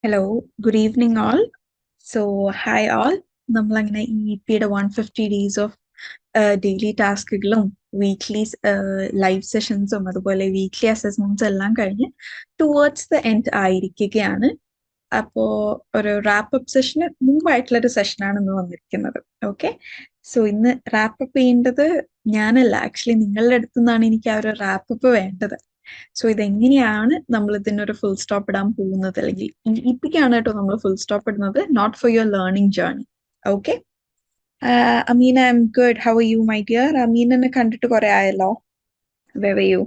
Hello, good evening all. So hi all. നമ്മളങ്ങനെ ഈ ഇപിയുടെ 150 ഡേയ്സ് ഓഫ് ഡെയിലി ടാസ്കുകളും വീക്ക്ലി ലൈവ് സെഷൻസും അതുപോലെ വീക്ക്ലി അസസ്മെന്റ്സും എല്ലാം കഴിഞ്ഞ് ടുവേർഡ്സ് ദ എൻഡ് ആയിരിക്കുകയാണ്. അപ്പോൾ ഒരു റാപ്പപ്പ് സെഷന് മുമ്പായിട്ടുള്ളൊരു സെഷനാണ് ഇന്ന് വന്നിരിക്കുന്നത്. ഓക്കെ, സോ ഇന്ന് റാപ്പപ്പ് ചെയ്യേണ്ടത് ഞാനല്ല, ആക്ച്വലി നിങ്ങളുടെ അടുത്തു നിന്നാണ് എനിക്ക് ആ ഒരു റാപ്പപ്പ് വേണ്ടത്. സോ ഇതെങ്ങനെയാണ് നമ്മൾ ഇതിനൊരു ഫുൾ സ്റ്റോപ്പ് ഇടാൻ പോകുന്നത്, അല്ലെങ്കിൽ ഇപ്പിക്കാണ് കേട്ടോ നമ്മൾ ഫുൾ സ്റ്റോപ്പ് ഇടുന്നത്, note for your learning journey. Okay, Ameena, I'm good. How are you my dear? അമീനെ കണ്ടിട്ട് കുറെ ആയല്ലോ. Where are you?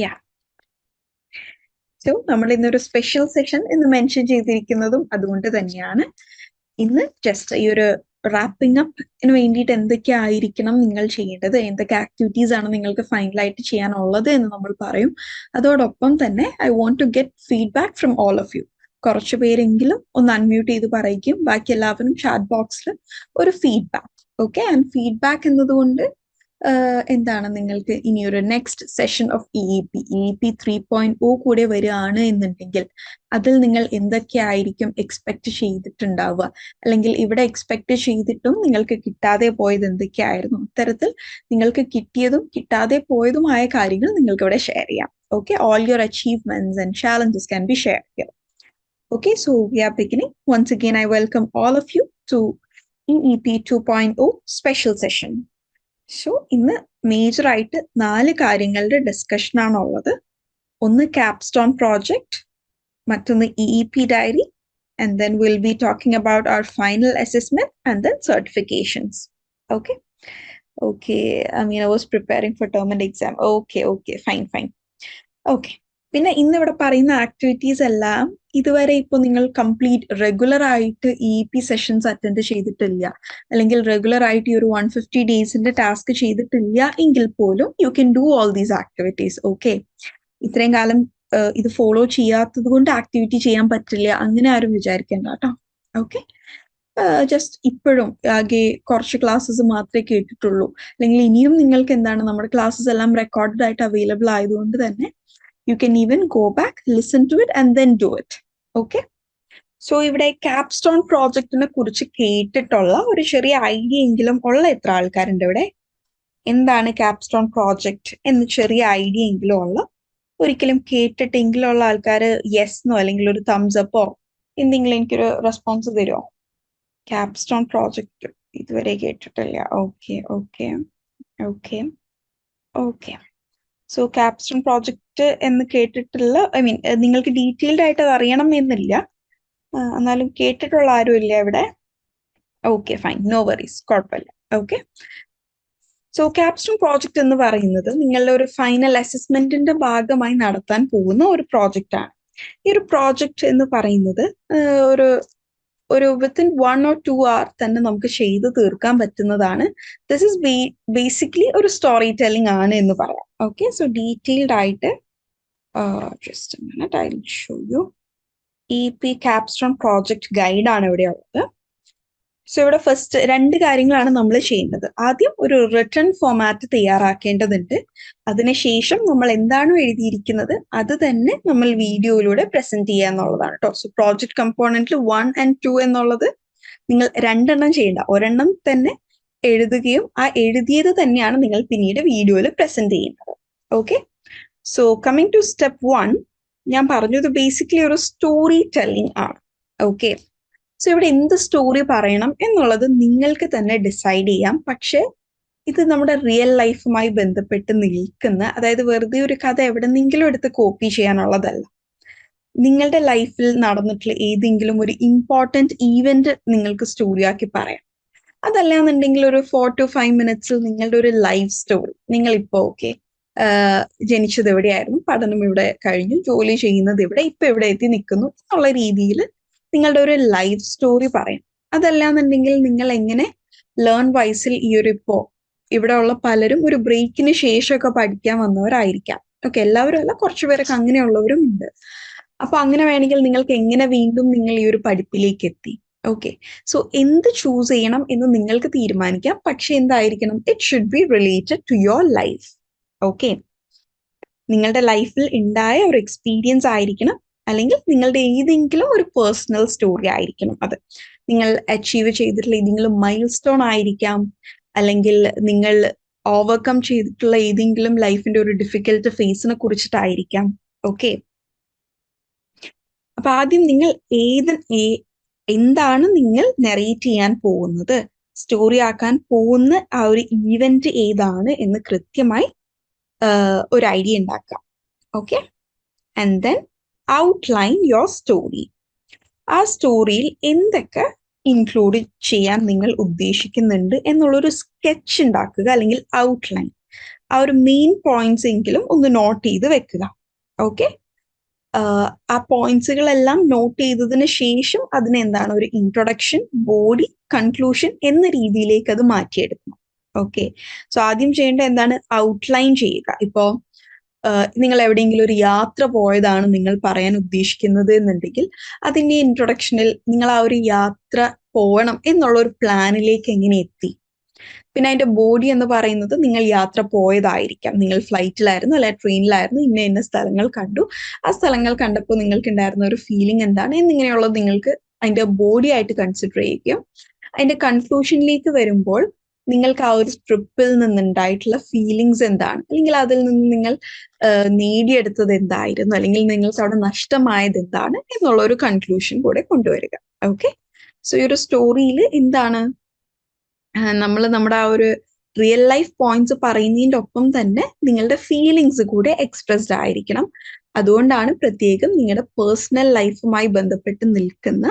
Yeah. So നമ്മൾ ഇന്നൊരു സ്പെഷ്യൽ സെഷൻ എന്ന് മെൻഷൻ ചെയ്തിരിക്കുന്നതും അതുകൊണ്ട് തന്നെയാണ്. ഇന്ന് ജസ്റ്റ് ഈ ഒരു റാപ്പിംഗ് അപ്പിന് വേണ്ടിയിട്ട് എന്തൊക്കെ ആയിരിക്കണം നിങ്ങൾ ചെയ്യേണ്ടത്, എന്തൊക്കെ ആക്ടിവിറ്റീസ് ആണ് നിങ്ങൾക്ക് ഫൈനലായിട്ട് ചെയ്യാനുള്ളത് എന്ന് നമ്മൾ പറയും. അതോടൊപ്പം തന്നെ I want to get feedback from all of you. കുറച്ചു പേരെങ്കിലും ഒന്ന് അൺമ്യൂട്ട് ചെയ്ത് പറയിക്കും, ബാക്കി എല്ലാവരും ചാറ്റ് ബോക്സിൽ ഒരു ഫീഡ്ബാക്ക്. ഓക്കെ, ആൻഡ് ഫീഡ്ബാക്ക് എന്നതുകൊണ്ട് എന്താണ് നിങ്ങൾക്ക് ഇനിയൊരു നെക്സ്റ്റ് സെഷൻ ഓഫ് ഇഇപി 3.0 കൂടെ വരികയാണ് എന്നുണ്ടെങ്കിൽ അതിൽ നിങ്ങൾ എന്തൊക്കെയായിരിക്കും എക്സ്പെക്ട് ചെയ്തിട്ടുണ്ടാവുക, അല്ലെങ്കിൽ ഇവിടെ എക്സ്പെക്ട് ചെയ്തിട്ടും നിങ്ങൾക്ക് കിട്ടാതെ പോയത് എന്തൊക്കെയായിരുന്നു, അത്തരത്തിൽ നിങ്ങൾക്ക് കിട്ടിയതും കിട്ടാതെ പോയതുമായ കാര്യങ്ങൾ നിങ്ങൾക്ക് ഇവിടെ ഷെയർ ചെയ്യാം. Okay, all your achievements and challenges can be shared here. Okay, so we are beginning. Once again, I welcome all of you to EEP 2.0 special session. So ഇന്ന് മേജർ ആയിട്ട് 4 കാര്യങ്ങളുടെ ഡിസ്കഷൻ ആണുള്ളത്. ഒന്ന് ക്യാപ്സ്റ്റോൺ പ്രോജക്റ്റ്, മറ്റൊന്ന് ഇഇപി diary, and then we'll be talking about our final assessment and then certifications. Okay. I mean, I was preparing for term and exam. Okay, fine. Okay. പിന്നെ ഇന്നിവിടെ പറയുന്ന activities എല്ലാം ഇതുവരെ ഇപ്പോൾ നിങ്ങൾ കംപ്ലീറ്റ് റെഗുലർ ആയിട്ട് ഇഇപി sessions attend ചെയ്തിട്ടില്ല, അല്ലെങ്കിൽ റെഗുലർ ആയിട്ട് ഈ ഒരു 150 ഡേയ്സിന്റെ ടാസ്ക് ചെയ്തിട്ടില്ല എങ്കിൽ പോലും you can do all these activities. Okay, ഇത്രയും കാലം ഇത് ഫോളോ ചെയ്യാത്തത് കൊണ്ട് ആക്ടിവിറ്റി ചെയ്യാൻ പറ്റില്ല അങ്ങനെ ആരും വിചാരിക്കേണ്ട കേട്ടോ. ഓക്കെ, ജസ്റ്റ് ഇപ്പോഴും ആകെ കുറച്ച് ക്ലാസ്സസ് മാത്രമേ കേട്ടിട്ടുള്ളൂ, അല്ലെങ്കിൽ ഇനിയും നിങ്ങൾക്ക് എന്താണ് നമ്മുടെ ക്ലാസ്സസ് എല്ലാം റെക്കോർഡഡ് ആയിട്ട് അവൈലബിൾ ആയതുകൊണ്ട് തന്നെ you can even go back, listen to it and then do it. Okay, so ഇവിടെ ക്യാപ്സ്റ്റോൺ പ്രോജക്റ്റിനെ കുറിച്ച് കേട്ടിട്ടുള്ള ഒരു ചെറിയ ഐഡിയ എങ്കിലും ഉള്ള എത്ര ആൾക്കാരുണ്ട് ഇവിടെ? എന്താണ് ക്യാപ്സ്റ്റോൺ പ്രോജക്റ്റ് എന്ന് ചെറിയ ഐഡിയ എങ്കിലും ഉള്ള, ഒരിക്കലും കേട്ടിട്ടെങ്കിലും ഉള്ള ആൾക്കാർ യെസ്ന്നോ അല്ലെങ്കിൽ ഒരു തംസ് അപ്പോ എന്തെങ്കിലും എനിക്കൊരു റെസ്പോൺസ് തരുമോ? ക്യാപ്സ്റ്റോൺ പ്രോജക്റ്റ് ഇതുവരെ കേട്ടിട്ടില്ല. ഓക്കെ. സോ ക്യാപ്സ്റ്റോൺ പ്രോജക്റ്റ് എന്ന് കേട്ടിട്ടുള്ള, ഐ മീൻ നിങ്ങൾക്ക് ഡീറ്റെയിൽഡ് ആയിട്ട് അത് അറിയണം എന്നില്ല, എന്നാലും കേട്ടിട്ടുള്ള ആരും ഇല്ല ഇവിടെ? ഓക്കെ, ഫൈൻ, നോ വറീസ്, കുഴപ്പമില്ല. ഓക്കെ, സോ ക്യാപ്സ്റ്റോൺ പ്രോജക്റ്റ് എന്ന് പറയുന്നത് നിങ്ങളുടെ ഒരു ഫൈനൽ അസസ്മെന്റിന്റെ ഭാഗമായി നടത്താൻ പോകുന്ന ഒരു പ്രോജക്റ്റ് ആണ്. ഈ ഒരു പ്രോജക്റ്റ് എന്ന് പറയുന്നത് ഒരു വിത്തിൻ 1 or 2 hour തന്നെ നമുക്ക് ചെയ്ത് തീർക്കാൻ പറ്റുന്നതാണ്. ദിസ് ഇസ് ബേസിക്കലി ഒരു സ്റ്റോറി ടെല്ലിംഗ് ആണ് എന്ന് പറയാം. ഓക്കെ, സോ ഡീറ്റെയിൽഡ് ആയിട്ട് just a minute, I'll show you. EP capstone project ഗൈഡാണ് ഇവിടെ ഉള്ളത്. സോ ഇവിടെ ഫസ്റ്റ് 2 കാര്യങ്ങളാണ് നമ്മൾ ചെയ്യേണ്ടത്. ആദ്യം ഒരു റിട്ടൺ ഫോമാറ്റ് തയ്യാറാക്കേണ്ടതുണ്ട്. അതിനുശേഷം നമ്മൾ എന്താണോ എഴുതിയിരിക്കുന്നത് അത് തന്നെ നമ്മൾ വീഡിയോയിലൂടെ പ്രസന്റ് ചെയ്യുക എന്നുള്ളതാണ് കേട്ടോ. സോ പ്രോജക്റ്റ് കമ്പോണന്റിൽ 1 and 2 എന്നുള്ളത് നിങ്ങൾ 2 എണ്ണം ചെയ്യേണ്ട, ഒരെണ്ണം തന്നെ എഴുതുകയും ആ എഴുതിയത് തന്നെയാണ് നിങ്ങൾ പിന്നീട് വീഡിയോയിൽ പ്രസന്റ് ചെയ്യുന്നത്. Okay, so coming to step 1, ഞാൻ പറഞ്ഞത് ബേസിക്കലി ഒരു സ്റ്റോറി ടെല്ലിംഗ് ആണ്. ഓക്കെ, സോ ഇവിടെ എന്ത് സ്റ്റോറി പറയണം എന്നുള്ളത് നിങ്ങൾക്ക് തന്നെ ഡിസൈഡ് ചെയ്യാം. പക്ഷെ ഇത് നമ്മുടെ റിയൽ ലൈഫുമായി ബന്ധപ്പെട്ട് നിൽക്കുന്ന, അതായത് വെറുതെ ഒരു കഥ എവിടെന്നെങ്കിലും എടുത്ത് കോപ്പി ചെയ്യാനുള്ളതല്ല. നിങ്ങളുടെ ലൈഫിൽ നടന്നിട്ടുള്ള ഏതെങ്കിലും ഒരു ഇമ്പോർട്ടൻറ്റ് ഈവന്റ് നിങ്ങൾക്ക് സ്റ്റോറിയാക്കി പറയാം. അതല്ല എന്നുണ്ടെങ്കിൽ ഒരു 4 to 5 minutes നിങ്ങളുടെ ഒരു ലൈഫ് സ്റ്റോറി, നിങ്ങളിപ്പോ ജനിച്ചത് എവിടെയായിരുന്നു, പഠനം ഇവിടെ കഴിഞ്ഞു, ജോലി ചെയ്യുന്നത് ഇവിടെ, ഇപ്പൊ എവിടെ എത്തി നിൽക്കുന്നു എന്നുള്ള രീതിയിൽ നിങ്ങളുടെ ഒരു ലൈഫ് സ്റ്റോറി പറയാം. അതല്ല എന്നുണ്ടെങ്കിൽ നിങ്ങൾ എങ്ങനെ ലേൺ വൈസിൽ ഈ ഒരു ഇവിടെ ഉള്ള പലരും ഒരു ബ്രേക്കിന് ശേഷമൊക്കെ പഠിക്കാൻ വന്നവരായിരിക്കാം. ഓക്കെ, എല്ലാവരും അല്ല, കുറച്ചു പേരൊക്കെ അങ്ങനെയുള്ളവരും ഉണ്ട്. അപ്പൊ അങ്ങനെ വേണമെങ്കിൽ നിങ്ങൾക്ക് എങ്ങനെ വീണ്ടും നിങ്ങൾ ഈ ഒരു പഠിപ്പിലേക്ക് എത്തി. ഓക്കെ, സോ എന്ത് ചൂസ് ചെയ്യണം എന്ന് നിങ്ങൾക്ക് തീരുമാനിക്കാം. പക്ഷെ എന്തായിരിക്കണം, it should be related to your life. Okay, നിങ്ങളുടെ ലൈഫിൽ ഉണ്ടായ ഒരു എക്സ്പീരിയൻസ് ആയിരിക്കണം അല്ലെങ്കിൽ നിങ്ങളുടെ ഏതെങ്കിലും ഒരു പേഴ്സണൽ സ്റ്റോറി ആയിരിക്കണം അത്. നിങ്ങൾ അച്ചീവ് ചെയ്തിട്ടുള്ള ഏതെങ്കിലും മൈൽ സ്റ്റോൺ ആയിരിക്കാം, അല്ലെങ്കിൽ നിങ്ങൾ ഓവർകം ചെയ്തിട്ടുള്ള ഏതെങ്കിലും ലൈഫിന്റെ ഒരു ഡിഫിക്കൽട്ട് ഫേസിനെ കുറിച്ചിട്ടായിരിക്കാം. ഓക്കെ, അപ്പൊ ആദ്യം നിങ്ങൾ എന്താണ് നിങ്ങൾ നെറേറ്റ് ചെയ്യാൻ പോകുന്നത്, സ്റ്റോറി ആക്കാൻ പോകുന്ന ആ ഒരു ഈവന്റ് ഏതാണ് എന്ന് കൃത്യമായി ഒരു ഐഡിയ ഉണ്ടാക്കാം. Okay, and then outline your story. ആ സ്റ്റോറിയിൽ എന്തൊക്കെ ഇൻക്ലൂഡ് ചെയ്യാൻ നിങ്ങൾ ഉദ്ദേശിക്കുന്നുണ്ട് എന്നുള്ളൊരു സ്കെച്ച് ഉണ്ടാക്കുക, അല്ലെങ്കിൽ ഔട്ട്ലൈൻ. ആ ഒരു മെയിൻ പോയിന്റ്സ് എങ്കിലും ഒന്ന് നോട്ട് ചെയ്ത് വെക്കുക. ഓക്കെ, ആ പോയിന്റ്സുകളെല്ലാം നോട്ട് ചെയ്തതിന് ശേഷം അതിന് എന്താണ് ഒരു ഇൻട്രൊഡക്ഷൻ, ബോഡി, കൺക്ലൂഷൻ എന്ന രീതിയിലേക്ക് അത് മാറ്റിയെടുക്കണം. ഓക്കെ, സോ ആദ്യം ചെയ്യേണ്ട എന്താണ്, ഔട്ട്ലൈൻ ചെയ്യുക. ഇപ്പോ നിങ്ങൾ എവിടെയെങ്കിലും ഒരു യാത്ര പോയതാണ് നിങ്ങൾ പറയാൻ ഉദ്ദേശിക്കുന്നത് എന്നുണ്ടെങ്കിൽ അതിന്റെ ഇൻട്രൊഡക്ഷനിൽ നിങ്ങൾ ആ ഒരു യാത്ര പോകണം എന്നുള്ള ഒരു പ്ലാനിലേക്ക് എങ്ങനെ എത്തി. പിന്നെ അതിന്റെ ബോഡി എന്ന് പറയുന്നത് നിങ്ങൾ യാത്ര പോയതായിരിക്കാം, നിങ്ങൾ ഫ്ലൈറ്റിലായിരുന്നു അല്ലെ ട്രെയിനിലായിരുന്നു, ഇന്ന സ്ഥലങ്ങൾ കണ്ടു, ആ സ്ഥലങ്ങൾ കണ്ടപ്പോൾ നിങ്ങൾക്ക് ഉണ്ടായിരുന്ന ഒരു ഫീലിംഗ് എന്താണ് എന്നിങ്ങനെയുള്ളത് നിങ്ങൾക്ക് അതിന്റെ ബോഡി ആയിട്ട് കൺസിഡർ ചെയ്യുകയും അതിന്റെ കൺക്ലൂഷനിലേക്ക് വരുമ്പോൾ നിങ്ങൾക്ക് ആ ഒരു ട്രിപ്പിൽ നിന്നുണ്ടായിട്ടുള്ള ഫീലിങ്സ് എന്താണ്, അല്ലെങ്കിൽ അതിൽ നിന്ന് നിങ്ങൾ നേടിയെടുത്തത് എന്തായിരുന്നു, അല്ലെങ്കിൽ നിങ്ങൾക്ക് അവിടെ നഷ്ടമായത് എന്താണ് എന്നുള്ള ഒരു കൺക്ലൂഷൻ കൂടെ കൊണ്ടുവരിക. ഓക്കെ, സോ ഈ ഒരു സ്റ്റോറിയിൽ എന്താണ് നമ്മൾ നമ്മുടെ ആ ഒരു റിയൽ ലൈഫ് പോയിന്റ്സ് പറയുന്നതിൻ്റെ ഒപ്പം തന്നെ നിങ്ങളുടെ ഫീലിങ്സ് കൂടെ എക്സ്പ്രസ്ഡ് ആയിരിക്കണം. അതുകൊണ്ടാണ് പ്രത്യേകം നിങ്ങളുടെ പേഴ്സണൽ ലൈഫുമായി ബന്ധപ്പെട്ട് നിൽക്കുന്ന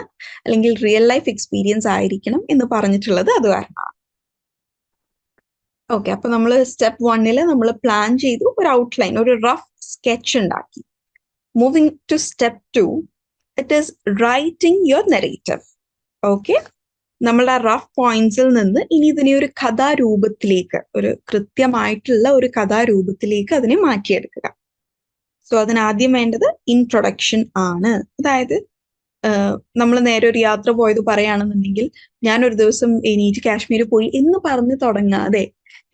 അല്ലെങ്കിൽ റിയൽ ലൈഫ് എക്സ്പീരിയൻസ് ആയിരിക്കണം എന്ന് പറഞ്ഞിട്ടുള്ളത് അത് കാരണമാണ്. ഓക്കെ, അപ്പൊ നമ്മൾ സ്റ്റെപ്പ് 1 നമ്മൾ പ്ലാൻ ചെയ്തു, ഒരു ഔട്ട്ലൈൻ, ഒരു റഫ് സ്കെച്ച് ഉണ്ടാക്കി. Moving to step 2, it is writing your narrative. Okay, നമ്മളുടെ റഫ് പോയിന്റ്സിൽ നിന്ന് ഇനി ഇതിനെ ഒരു കഥാരൂപത്തിലേക്ക്, ഒരു കൃത്യമായിട്ടുള്ള ഒരു കഥാരൂപത്തിലേക്ക് അതിനെ മാറ്റിയെടുക്കുക. സോ അതിനാദ്യം വേണ്ടത് ഇൻട്രൊഡക്ഷൻ ആണ്. അതായത് നമ്മൾ നേരെ ഒരു യാത്ര പോയത് പറയുകയാണെന്നുണ്ടെങ്കിൽ, ഞാനൊരു ദിവസം എണീറ്റ് കാശ്മീർ പോയി എന്ന് പറഞ്ഞ് തുടങ്ങാതെ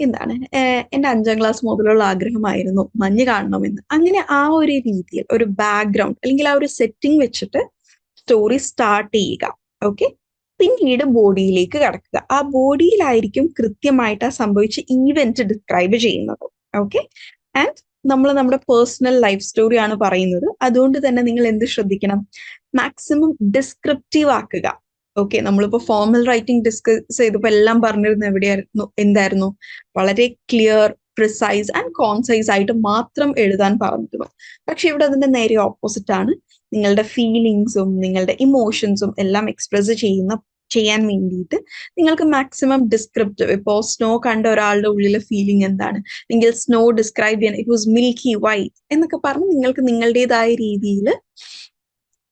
എന്താണ് എൻ്റെ 5ാം ക്ലാസ് മുതലുള്ള ആഗ്രഹമായിരുന്നു മഞ്ഞ് കാണണമെന്ന്. അങ്ങനെ ആ ഒരു രീതിയിൽ ഒരു ബാക്ക്ഗ്രൗണ്ട് അല്ലെങ്കിൽ ആ ഒരു സെറ്റിംഗ് വെച്ചിട്ട് സ്റ്റോറി സ്റ്റാർട്ട് ചെയ്യുക. ഓക്കെ, പിന്നീട് ബോഡിയിലേക്ക് കടക്കുക. ആ ബോഡിയിലായിരിക്കും കൃത്യമായിട്ട് ആ സംഭവിച്ച ഈവന്റ് ഡിസ്ക്രൈബ് ചെയ്യുന്നത്. ഓക്കെ, ആൻഡ് നമ്മൾ നമ്മുടെ പേഴ്സണൽ ലൈഫ് സ്റ്റോറി ആണ് പറയുന്നത്. അതുകൊണ്ട് തന്നെ നിങ്ങൾ എന്ത് ശ്രദ്ധിക്കണം, മാക്സിമം ഡിസ്ക്രിപ്റ്റീവ് ആക്കുക. ഓക്കെ, നമ്മളിപ്പോൾ ഫോർമൽ റൈറ്റിംഗ് ഡിസ്കസ് ചെയ്തപ്പോൾ എല്ലാം പറഞ്ഞിരുന്നത് എവിടെയായിരുന്നു, എന്തായിരുന്നു, വളരെ ക്ലിയർ, പ്രിസൈസ് ആൻഡ് കോൺസൈസ് ആയിട്ട് മാത്രം എഴുതാൻ പറഞ്ഞിരുന്നു. പക്ഷെ ഇവിടെ അതിന്റെ നേരെ ഓപ്പോസിറ്റ് ആണ്. നിങ്ങളുടെ ഫീലിങ്സും നിങ്ങളുടെ ഇമോഷൻസും എല്ലാം എക്സ്പ്രസ് ചെയ്യാൻ വേണ്ടിയിട്ട് നിങ്ങൾക്ക് മാക്സിമം ഡിസ്ക്രിപ്റ്റീവ്, ഇപ്പോൾ സ്നോ കണ്ട ഒരാളുടെ ഉള്ളിലെ ഫീലിംഗ് എന്താണ്, അല്ലെങ്കിൽ സ്നോ ഡിസ്ക്രൈബ് ചെയ്യാൻ ഇറ്റ് വാസ് മിൽക്കി വൈറ്റ് എന്നൊക്കെ പറഞ്ഞ് നിങ്ങൾക്ക് നിങ്ങളുടേതായ രീതിയിൽ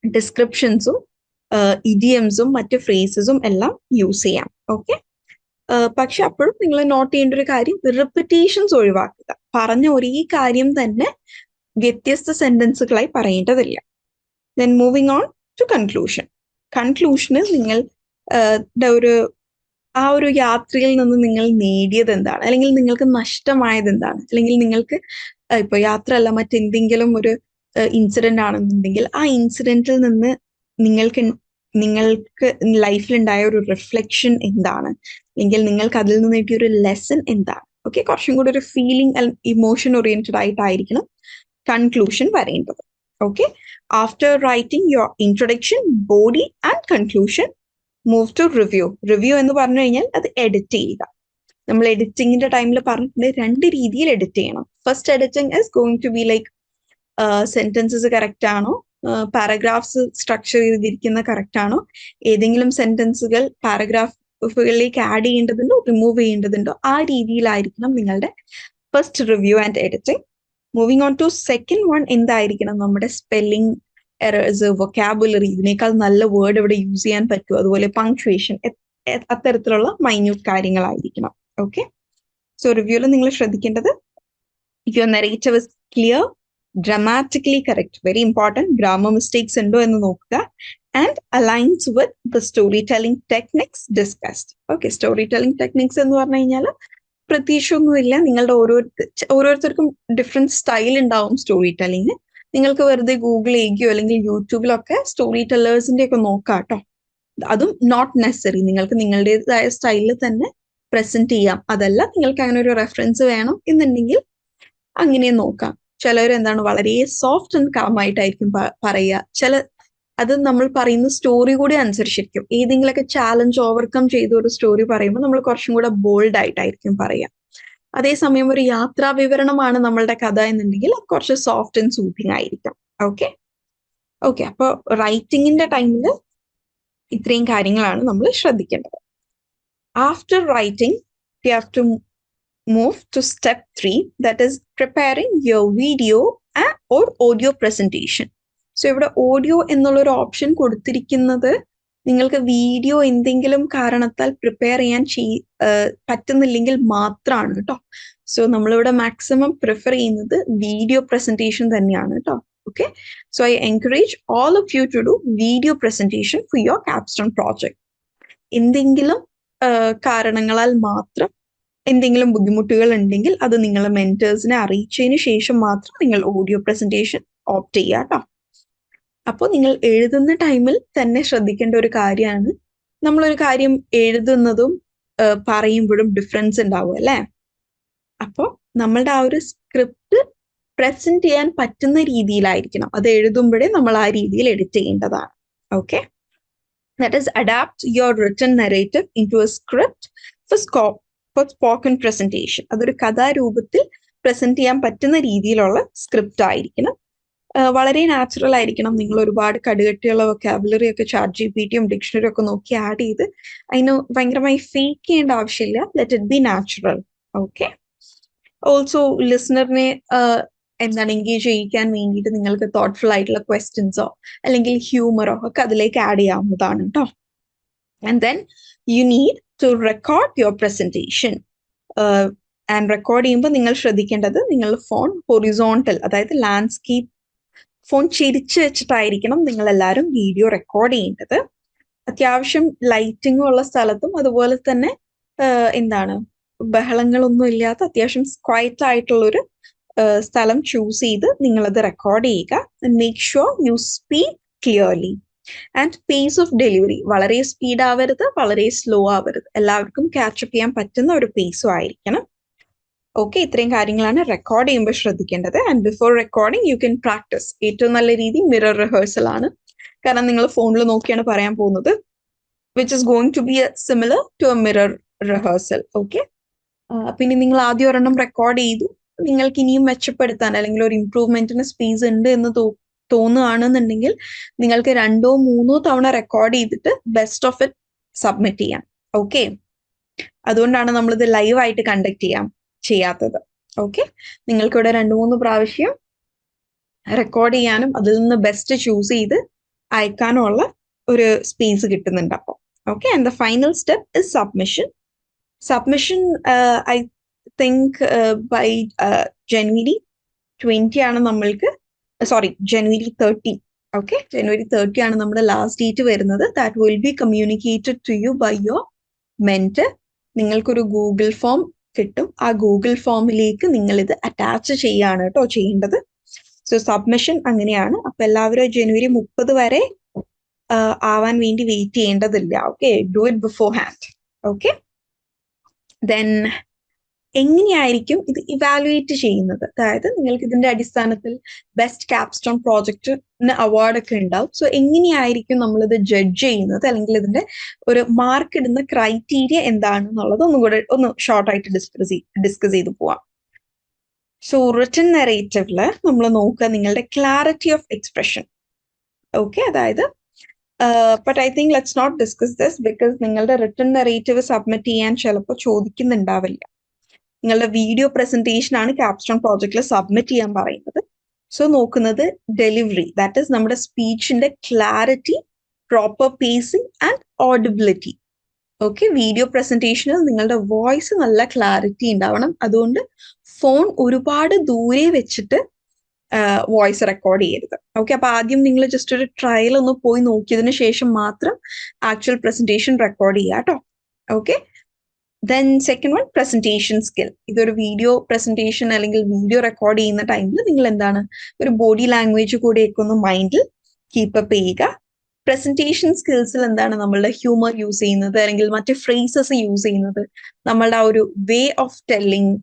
ഡിസ്ക്രിപ്ഷൻസും ഇഡിയംസും മറ്റ് ഫ്രേസസും എല്ലാം യൂസ് ചെയ്യാം. ഓക്കെ, പക്ഷെ അപ്പോഴും നിങ്ങൾ നോട്ട് ചെയ്യേണ്ട ഒരു കാര്യം, റിപ്പീറ്റേഷൻസ് ഒഴിവാക്കുക. പറഞ്ഞ ഒരേ കാര്യം തന്നെ വ്യത്യസ്ത സെന്റൻസുകളായി പറയേണ്ടതില്ല. Then moving on to conclusion. കൺക്ലൂഷന് നിങ്ങൾ ആ ഒരു യാത്രയിൽ നിന്ന് നിങ്ങൾ നേടിയത് എന്താണ്, അല്ലെങ്കിൽ നിങ്ങൾക്ക് നഷ്ടമായത് എന്താണ്, അല്ലെങ്കിൽ നിങ്ങൾക്ക് ഇപ്പൊ യാത്ര അല്ല മറ്റെന്തെങ്കിലും ഒരു ഇൻസിഡന്റ് ആണെന്നുണ്ടെങ്കിൽ ആ ഇൻസിഡന്റിൽ നിന്ന് നിങ്ങൾക്ക് ലൈഫിൽ ഉണ്ടായ ഒരു റിഫ്ലക്ഷൻ എന്താണ്, അല്ലെങ്കിൽ നിങ്ങൾക്ക് അതിൽ നിന്ന് നേടിയ ഒരു ലെസൺ എന്താണ്. ഓക്കെ, കുറച്ചും കൂടി ഒരു ഫീലിംഗ് ഇമോഷൻ ഓറിയന്റഡ് ആയിട്ടായിരിക്കണം കൺക്ലൂഷൻ വരേണ്ടത്. Okay, after writing your introduction, body and conclusion, move to review. Review എന്ന് പറഞ്ഞു കഴിഞ്ഞാൽ അത് എഡിറ്റ് ചെയ്യുക. നമ്മൾ എഡിറ്റിങ്ങിന്റെ ടൈമിൽ പറഞ്ഞിട്ടുണ്ട് 2 രീതിയിൽ എഡിറ്റ് ചെയ്യണം. First editing is going to be like sentences correct ആണോ, പാരഗ്രാഫ്സ് സ്ട്രക്ചർ ചെയ്തിരിക്കുന്ന കറക്റ്റ് ആണോ, ഏതെങ്കിലും സെന്റൻസുകൾ പാരഗ്രാഫുകളിലേക്ക് ആഡ് ചെയ്യേണ്ടതുണ്ടോ റിമൂവ് ചെയ്യേണ്ടതുണ്ടോ, ആ രീതിയിലായിരിക്കണം നിങ്ങളുടെ first review and editing. Moving on to second one, എന്തായിരിക്കണം നമ്മുടെ സ്പെല്ലിംഗ് എറേഴ്സ്, വൊക്കാബുലറി, ഇതിനേക്കാൾ നല്ല വേർഡ് ഇവിടെ യൂസ് ചെയ്യാൻ പറ്റുമോ, അതുപോലെ പങ്ക്ച്വേഷൻ, അത്തരത്തിലുള്ള മൈന്യൂട്ട് കാര്യങ്ങളായിരിക്കണം. ഓക്കെ, സോ റിവ്യൂവിൽ നിങ്ങൾ ശ്രദ്ധിക്കേണ്ടത് your narrative is clear, dramatically correct, very important, grammar mistakes ഉണ്ടോ എന്ന് നോക്കുക, and aligns with the storytelling techniques discussed. Okay, storytelling techniques എന്ന് പറഞ്ഞു കഴിഞ്ഞാൽ പ്രതീക്ഷയൊന്നുമില്ല, നിങ്ങളുടെ ഓരോരുത്തർക്കും ഡിഫറെന്റ് സ്റ്റൈൽ ഉണ്ടാവും സ്റ്റോറി ടെല്ലിങ്. നിങ്ങൾക്ക് വെറുതെ ഗൂഗിൾ ചെയ്യുകയോ അല്ലെങ്കിൽ യൂട്യൂബിലൊക്കെ സ്റ്റോറി ടെല്ലേഴ്സിന്റെ ഒക്കെ നോക്കാം കേട്ടോ. അതും നോട്ട് നെസസറി, നിങ്ങൾക്ക് നിങ്ങളുടേതായ സ്റ്റൈലിൽ തന്നെ പ്രസന്റ് ചെയ്യാം. അതല്ല നിങ്ങൾക്ക് അങ്ങനെ ഒരു റെഫറൻസ് വേണം എന്നുണ്ടെങ്കിൽ അങ്ങനെ നോക്കാം. ചിലർ എന്താണ് വളരെ സോഫ്റ്റ് ആൻഡ് കാം ആയിട്ടായിരിക്കും പറയുക. അത് നമ്മൾ പറയുന്ന സ്റ്റോറി കൂടി അനുസരിച്ചിരിക്കും. ഏതെങ്കിലുമൊക്കെ ചാലഞ്ച് ഓവർകം ചെയ്ത ഒരു സ്റ്റോറി പറയുമ്പോൾ നമ്മൾ കുറച്ചും കൂടെ ബോൾഡ് ആയിട്ടായിരിക്കും പറയുക. അതേസമയം ഒരു യാത്രാ വിവരണമാണ് നമ്മളുടെ കഥ എന്നുണ്ടെങ്കിൽ കുറച്ച് സോഫ്റ്റ് ആൻഡ് സൂത്തിങ് ആയിരിക്കും. ഓക്കെ ഓക്കെ അപ്പോൾ റൈറ്റിംഗിന്റെ ടൈമിൽ ഇത്രയും കാര്യങ്ങളാണ് നമ്മൾ ശ്രദ്ധിക്കേണ്ടത്. After writing you have to move to step 3, that is preparing your video or audio presentation. So ഇവിടെ ഓഡിയോ എന്നുള്ളൊരു ഓപ്ഷൻ കൊടുത്തിരിക്കുന്നത് നിങ്ങൾക്ക് വീഡിയോ എന്തെങ്കിലും കാരണത്താൽ പ്രിപ്പയർ ചെയ്യാൻ പറ്റുന്നില്ലെങ്കിൽ മാത്രമാണ് കേട്ടോ. സോ നമ്മളിവിടെ മാക്സിമം പ്രിഫർ ചെയ്യുന്നത് വീഡിയോ പ്രസന്റേഷൻ തന്നെയാണ് കേട്ടോ. Okay, so I encourage all of you to do video presentation for your capstone project. എന്തെങ്കിലും കാരണങ്ങളാൽ മാത്രം എന്തെങ്കിലും ബുദ്ധിമുട്ടുകൾ ഉണ്ടെങ്കിൽ അത് നിങ്ങൾ മെന്റേഴ്സിനെ അറിയിച്ചതിന് ശേഷം മാത്രം നിങ്ങൾ ഓഡിയോ പ്രസന്റേഷൻ ഓപ്റ്റ് ചെയ്യുക കേട്ടോ. അപ്പോൾ നിങ്ങൾ എഴുതുന്ന ടൈമിൽ തന്നെ ശ്രദ്ധിക്കേണ്ട ഒരു കാര്യമാണ്, നമ്മളൊരു കാര്യം എഴുതുന്നതും പറയുമ്പോഴും ഡിഫറൻസ് ഉണ്ടാവും അല്ലേ. അപ്പോൾ നമ്മളുടെ ആ ഒരു സ്ക്രിപ്റ്റ് പ്രസന്റ് ചെയ്യാൻ പറ്റുന്ന രീതിയിലായിരിക്കണം. അത് എഴുതുമ്പോഴേ നമ്മൾ ആ രീതിയിൽ എഡിറ്റ് ചെയ്യേണ്ടതാണ്. Okay, that is adapt your written narrative into a script for spoken presentation. അതൊരു കഥാരൂപത്തിൽ പ്രസന്റ് ചെയ്യാൻ പറ്റുന്ന രീതിയിലുള്ള സ്ക്രിപ്റ്റ് ആയിരിക്കണം. വളരെ നാച്ചുറൽ ആയിരിക്കണം. നിങ്ങൾ ഒരുപാട് കടുകട്ടിയുള്ള വൊക്കാബുലറി ഒക്കെ ChatGPT-യും ഡിക്ഷണറിയും ഒക്കെ നോക്കി ആഡ് ചെയ്ത് അതിന് ഭയങ്കരമായി ഫേക്ക് ചെയ്യേണ്ട ആവശ്യമില്ല. Let it be natural. Okay, also ലിസണറിനെ എന്താണ് എൻഗേജ് ചെയ്യിക്കാൻ വേണ്ടിയിട്ട് നിങ്ങൾക്ക് തോട്ട്ഫുൾ ആയിട്ടുള്ള ക്വസ്റ്റ്യൻസോ അല്ലെങ്കിൽ ഹ്യൂമറോ ഒക്കെ അതിലേക്ക് ആഡ് ചെയ്യാവുന്നതാണ് കേട്ടോ. And then you need to record your presentation. And record ചെയ്യുമ്പോൾ നിങ്ങൾ ശ്രദ്ധിക്കേണ്ടത് നിങ്ങളുടെ ഫോൺ ഹൊറിസോണ്ടൽ, അതായത് ലാൻഡ്സ്കേപ്പ് ഫോൺ ചിരിച്ചു വെച്ചിട്ടായിരിക്കണം നിങ്ങൾ എല്ലാവരും വീഡിയോ റെക്കോർഡ് ചെയ്യേണ്ടത്. അത്യാവശ്യം ലൈറ്റിംഗും ഉള്ള സ്ഥലത്തും അതുപോലെ തന്നെ എന്താണ് ബഹളങ്ങളൊന്നും ഇല്ലാത്ത അത്യാവശ്യം ക്വയറ്റ് ആയിട്ടുള്ളൊരു സ്ഥലം ചൂസ് ചെയ്ത് നിങ്ങളത് റെക്കോർഡ് ചെയ്യുക. Make sure you speak clearly. And pace of delivery വളരെ സ്പീഡ് ആവരുത്, വളരെ സ്ലോ ആവരുത്. എല്ലാവർക്കും ക്യാച്ചപ്പ് ചെയ്യാൻ പറ്റുന്ന ഒരു പേസും ആയിരിക്കണം. ഓക്കെ, ഇത്രയും കാര്യങ്ങളാണ് റെക്കോർഡ് ചെയ്യുമ്പോൾ ശ്രദ്ധിക്കേണ്ടത്. And before recording you can practice. ഏറ്റവും നല്ല രീതി മിറർ റിഹേഴ്സൽ ആണ്. കാരണം നിങ്ങൾ ഫോണിൽ നോക്കിയാണ് പറയാൻ പോകുന്നത്, which is going to be similar to a mirror rehearsal. Okay, പിന്നെ നിങ്ങൾ ആദ്യം ഒരെണ്ണം റെക്കോർഡ് ചെയ്തു, നിങ്ങൾക്ക് ഇനിയും മെച്ചപ്പെടുത്താൻ അല്ലെങ്കിൽ ഒരു ഇംപ്രൂവ്മെന്റിന് സ്പേസ് ഉണ്ട് എന്ന് തോന്നുകയാണെന്നുണ്ടെങ്കിൽ നിങ്ങൾക്ക് 2 or 3 തവണ റെക്കോർഡ് ചെയ്തിട്ട് ബെസ്റ്റ് ഓഫ് ഇറ്റ് സബ്മിറ്റ് ചെയ്യാം. ഓക്കെ, അതുകൊണ്ടാണ് നമ്മളിത് ലൈവായിട്ട് കണ്ടക്ട് ചെയ്യാത്തത്. ഓക്കെ, നിങ്ങൾക്കിവിടെ 2-3 പ്രാവശ്യം റെക്കോർഡ് ചെയ്യാനും അതിൽ നിന്ന് ബെസ്റ്റ് ചൂസ് ചെയ്ത് അയക്കാനുള്ള ഒരു സ്പേസ് കിട്ടുന്നുണ്ട് അപ്പോൾ. Okay, and the final step is submission. Submission I think by January 20 ആണ് നമ്മൾക്ക്, January 30. ഓക്കെ, January 30 ആണ് നമ്മുടെ ലാസ്റ്റ് ഡേറ്റ് വരുന്നത്. That will be communicated to you by your mentor. നിങ്ങൾക്കൊരു ഗൂഗിൾ ഫോം കിട്ടും. ആ ഗൂഗിൾ ഫോമിലേക്ക് നിങ്ങൾ ഇത് അറ്റാച്ച് ചെയ്യാണ് കേട്ടോ ചെയ്യേണ്ടത്. സോ സബ്മിഷൻ അങ്ങനെയാണ്. അപ്പൊ എല്ലാവരും January 30 വരെ ആവാൻ വേണ്ടി വെയിറ്റ് ചെയ്യേണ്ടതില്ല. Okay, do it before hand. Okay, then എങ്ങനെയായിരിക്കും ഇത് ഇവാലുവേറ്റ് ചെയ്യുന്നത്? അതായത് നിങ്ങൾക്ക് ഇതിന്റെ അടിസ്ഥാനത്തിൽ ബെസ്റ്റ് ക്യാപ്സ്റ്റോൺ പ്രോജക്റ്റിന് അവാർഡൊക്കെ ഉണ്ടാവും. സോ എങ്ങനെയായിരിക്കും നമ്മളിത് ജഡ്ജ് ചെയ്യുന്നത്, അല്ലെങ്കിൽ ഇതിന്റെ ഒരു മാർക്ക് ഇടുന്ന ക്രൈറ്റീരിയ എന്താണെന്നുള്ളത് ഒന്ന് ഷോർട്ടായിട്ട് ഡിസ്കസ് ചെയ്ത് പോവാം. സോ റിട്ടൺ നറേറ്റീവില് നമ്മൾ നോക്കുക നിങ്ങളുടെ ക്ലാരിറ്റി ഓഫ് എക്സ്പ്രഷൻ. ഓക്കെ, അതായത് but I think let's not discuss this because നിങ്ങളുടെ റിട്ടൺ നറേറ്റീവ് സബ്മിറ്റ് ചെയ്യാൻ ചിലപ്പോൾ ചോദിക്കുന്നുണ്ടാവില്ല. നിങ്ങളുടെ വീഡിയോ പ്രസന്റേഷൻ ആണ് ക്യാപ്സ്റ്റോൺ പ്രോജക്റ്റിൽ സബ്മിറ്റ് ചെയ്യാൻ പറയുന്നത്. സോ നോക്കുന്നത് ഡെലിവറി, ദാറ്റ് ഈസ് നമ്മുടെ സ്പീച്ചിന്റെ clarity, proper pacing and audibility. Okay, video പ്രസന്റേഷനിൽ നിങ്ങളുടെ വോയിസ് നല്ല ക്ലാരിറ്റി ഉണ്ടാവണം. അതുകൊണ്ട് ഫോൺ ഒരുപാട് ദൂരെ വെച്ചിട്ട് വോയിസ് റെക്കോർഡ് ചെയ്യരുത്. ഓക്കെ, അപ്പൊ ആദ്യം നിങ്ങൾ ജസ്റ്റ് ഒരു ട്രയൽ ഒന്ന് പോയി നോക്കിയതിന് ശേഷം മാത്രം ആക്ച്വൽ പ്രസന്റേഷൻ റെക്കോർഡ് ചെയ്യുക കേട്ടോ. Okay, then second one presentation skill. ഇതൊരു വീഡിയോ പ്രസന്റേഷൻ അല്ലെങ്കിൽ വീഡിയോ റെക്കോർഡ് ചെയ്യുന്ന ടൈമിൽ നിങ്ങൾ എന്താണ് ഒരു ബോഡി ലാംഗ്വേജ് കൂടെയൊക്കെ ഒന്ന് മൈൻഡിൽ കീപ്പപ്പ് ചെയ്യുക. പ്രസന്റേഷൻ സ്കിൽസിൽ എന്താണ് നമ്മളുടെ ഹ്യൂമർ യൂസ് ചെയ്യുന്നത് അല്ലെങ്കിൽ മറ്റ് ഫ്രേസസ് യൂസ് ചെയ്യുന്നത്, നമ്മളുടെ ആ ഒരു വേ ഓഫ് ടെല്ലിംഗ്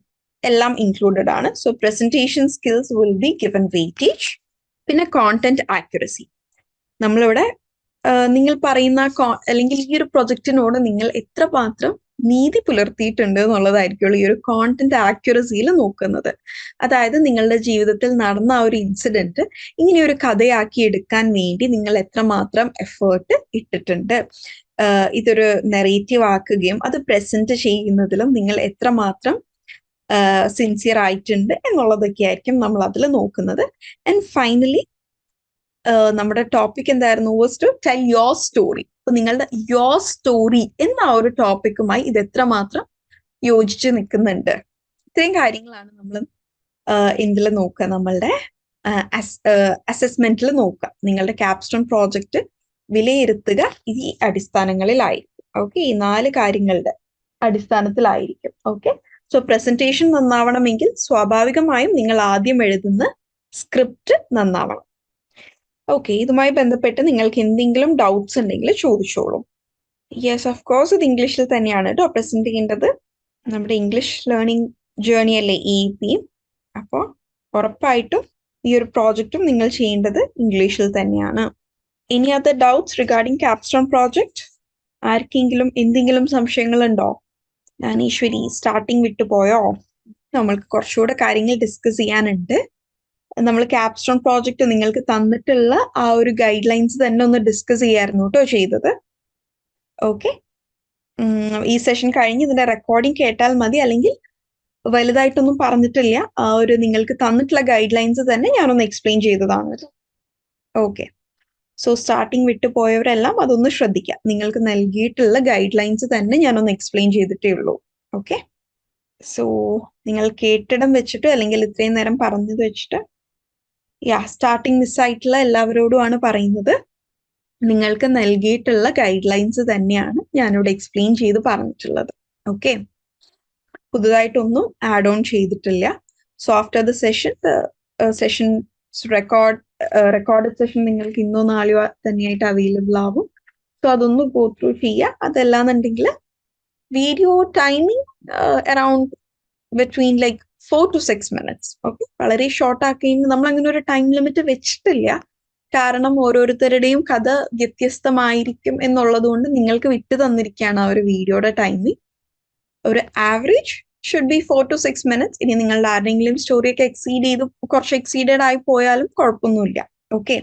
എല്ലാം ഇൻക്ലൂഡഡ് ആണ്. So presentation skills will be given weightage. പിന്നെ കോണ്ടന്റ് ആക്യുറസി. നമ്മളിവിടെ നിങ്ങൾ പറയുന്ന അല്ലെങ്കിൽ ഈ ഒരു പ്രൊജക്റ്റിനോട് നിങ്ങൾ എത്രമാത്രം നീതി പുലർത്തിയിട്ടുണ്ട് എന്നുള്ളതായിരിക്കുള്ളൂ ഈ ഒരു കോണ്ടന്റ് ആക്യുറസിയിൽ നോക്കുന്നത്. അതായത് നിങ്ങളുടെ ജീവിതത്തിൽ നടന്ന ആ ഒരു ഇൻസിഡന്റ് ഇങ്ങനെ ഒരു കഥയാക്കി എടുക്കാൻ വേണ്ടി നിങ്ങൾ എത്രമാത്രം എഫേർട്ട് ഇട്ടിട്ടുണ്ട്, ഇതൊരു നെറേറ്റീവ് ആക്കുകയും അത് പ്രസന്റ് ചെയ്യുന്നതിലും നിങ്ങൾ എത്രമാത്രം സിൻസിയർ ആയിട്ടുണ്ട് എന്നുള്ളതൊക്കെ ആയിരിക്കും നമ്മൾ അതിൽ നോക്കുന്നത്. ആൻഡ് ഫൈനലി നമ്മുടെ ടോപ്പിക് എന്തായിരുന്നു? Was to tell your story. അപ്പൊ നിങ്ങളുടെ യോർ സ്റ്റോറി എന്ന ആ ഒരു ടോപ്പിക്കുമായി ഇത് എത്രമാത്രം യോജിച്ച് നിൽക്കുന്നുണ്ട്. ഇത്രയും കാര്യങ്ങളാണ് നമ്മൾ എന്തിൽ നോക്കുക, നമ്മളുടെ അസസ്മെന്റിൽ നോക്കുക. നിങ്ങളുടെ ക്യാപ്സ്റ്റോൺ പ്രോജക്റ്റ് വിലയിരുത്തുക ഈ അടിസ്ഥാനങ്ങളിലായിരിക്കും. ഓക്കെ, ഈ 4 കാര്യങ്ങളുടെ അടിസ്ഥാനത്തിലായിരിക്കും. ഓക്കെ, സോ പ്രസന്റേഷൻ നന്നാവണമെങ്കിൽ സ്വാഭാവികമായും നിങ്ങൾ ആദ്യം എഴുതുന്ന സ്ക്രിപ്റ്റ് നന്നാവണം. ഓക്കെ, ഇതുമായി ബന്ധപ്പെട്ട് നിങ്ങൾക്ക് എന്തെങ്കിലും ഡൗട്ട്സ് ഉണ്ടെങ്കിൽ ചോദിച്ചോളൂ. യെസ്, ഓഫ് കോഴ്സ് ഇത് ഇംഗ്ലീഷിൽ തന്നെയാണ് കേട്ടോ പ്രസന്റ് ചെയ്യേണ്ടത്. നമ്മുടെ ഇംഗ്ലീഷ് ലേണിംഗ് ജേർണി അല്ലേ EEP. അപ്പോൾ ഉറപ്പായിട്ടും ഈ ഒരു പ്രോജക്റ്റും നിങ്ങൾ ചെയ്യേണ്ടത് ഇംഗ്ലീഷിൽ തന്നെയാണ്. Any other doubts regarding capstone project? ആർക്കെങ്കിലും എന്തെങ്കിലും സംശയങ്ങളുണ്ടോ? ജ്ഞാനേശ്വരി സ്റ്റാർട്ടിങ് വിട്ടുപോയോ? നമ്മൾക്ക് കുറച്ചുകൂടെ കാര്യങ്ങൾ ഡിസ്കസ് ചെയ്യാനുണ്ട്. നമ്മൾ ക്യാപ്സ്റ്റോൺ പ്രോജക്റ്റ് നിങ്ങൾക്ക് തന്നിട്ടുള്ള ആ ഒരു ഗൈഡ് ലൈൻസ് തന്നെ ഒന്ന് ഡിസ്കസ് ചെയ്യായിരുന്നു കേട്ടോ ചെയ്തത്. ഓക്കെ, ഈ സെഷൻ കഴിഞ്ഞ് ഇതിന്റെ റെക്കോർഡിംഗ് കേട്ടാൽ മതി, അല്ലെങ്കിൽ വലുതായിട്ടൊന്നും പറഞ്ഞിട്ടില്ല. ആ ഒരു നിങ്ങൾക്ക് തന്നിട്ടുള്ള ഗൈഡ് ലൈൻസ് തന്നെ ഞാനൊന്ന് എക്സ്പ്ലെയിൻ ചെയ്തതാണ്. ഓക്കെ, സോ സ്റ്റാർട്ടിങ് വിട്ടു പോയവരെല്ലാം അതൊന്ന് ശ്രദ്ധിക്കാം. നിങ്ങൾക്ക് നൽകിയിട്ടുള്ള ഗൈഡ് ലൈൻസ് തന്നെ ഞാനൊന്ന് എക്സ്പ്ലെയിൻ ചെയ്തിട്ടേ ഉള്ളൂ. ഓക്കെ, സോ നിങ്ങൾ കേട്ടിടം വെച്ചിട്ട് അല്ലെങ്കിൽ ഇത്രയും നേരം പറഞ്ഞത് വെച്ചിട്ട് സ്റ്റാർട്ടിങ് മിസ്സായിട്ടുള്ള എല്ലാവരോടുമാണ് പറയുന്നത്, നിങ്ങൾക്ക് നൽകിയിട്ടുള്ള ഗൈഡ് ലൈൻസ് തന്നെയാണ് ഞാനിവിടെ എക്സ്പ്ലെയിൻ ചെയ്ത് പറഞ്ഞിട്ടുള്ളത്. ഓക്കെ, പുതുതായിട്ടൊന്നും ആഡ് ഓൺ ചെയ്തിട്ടില്ല. So after the session record session നിങ്ങൾക്ക് ഇന്നോ നാളെയോ തന്നെയായിട്ട് അവൈലബിൾ ആവും. സോ അതൊന്ന് ഗോ ത്രൂ ചെയ്യുക. അതല്ലാന്നുണ്ടെങ്കിൽ video timing around between 4 to 6 minutes. Okay, വളരെ ഷോർട്ട് ആക്കിയെങ്കിൽ നമ്മൾ അങ്ങനെ ഒരു ടൈം ലിമിറ്റ് വെച്ചിട്ടില്ല. കാരണം ഓരോരുത്തരുടെയും കഥ വ്യത്യസ്തമായിരിക്കും എന്നുള്ളത് കൊണ്ട് നിങ്ങൾക്ക് വിട്ടു തന്നിരിക്കുകയാണ് ആ ഒരു വീഡിയോയുടെ ടൈമിംഗ്. ഒരു average should be 4 to 6 minutes. ഇനി നിങ്ങളുടെ ആരുടെയെങ്കിലും സ്റ്റോറിയൊക്കെ കുറച്ച് എക്സീഡഡ് ആയി പോയാലും കുഴപ്പമൊന്നുമില്ല. ഓക്കെ,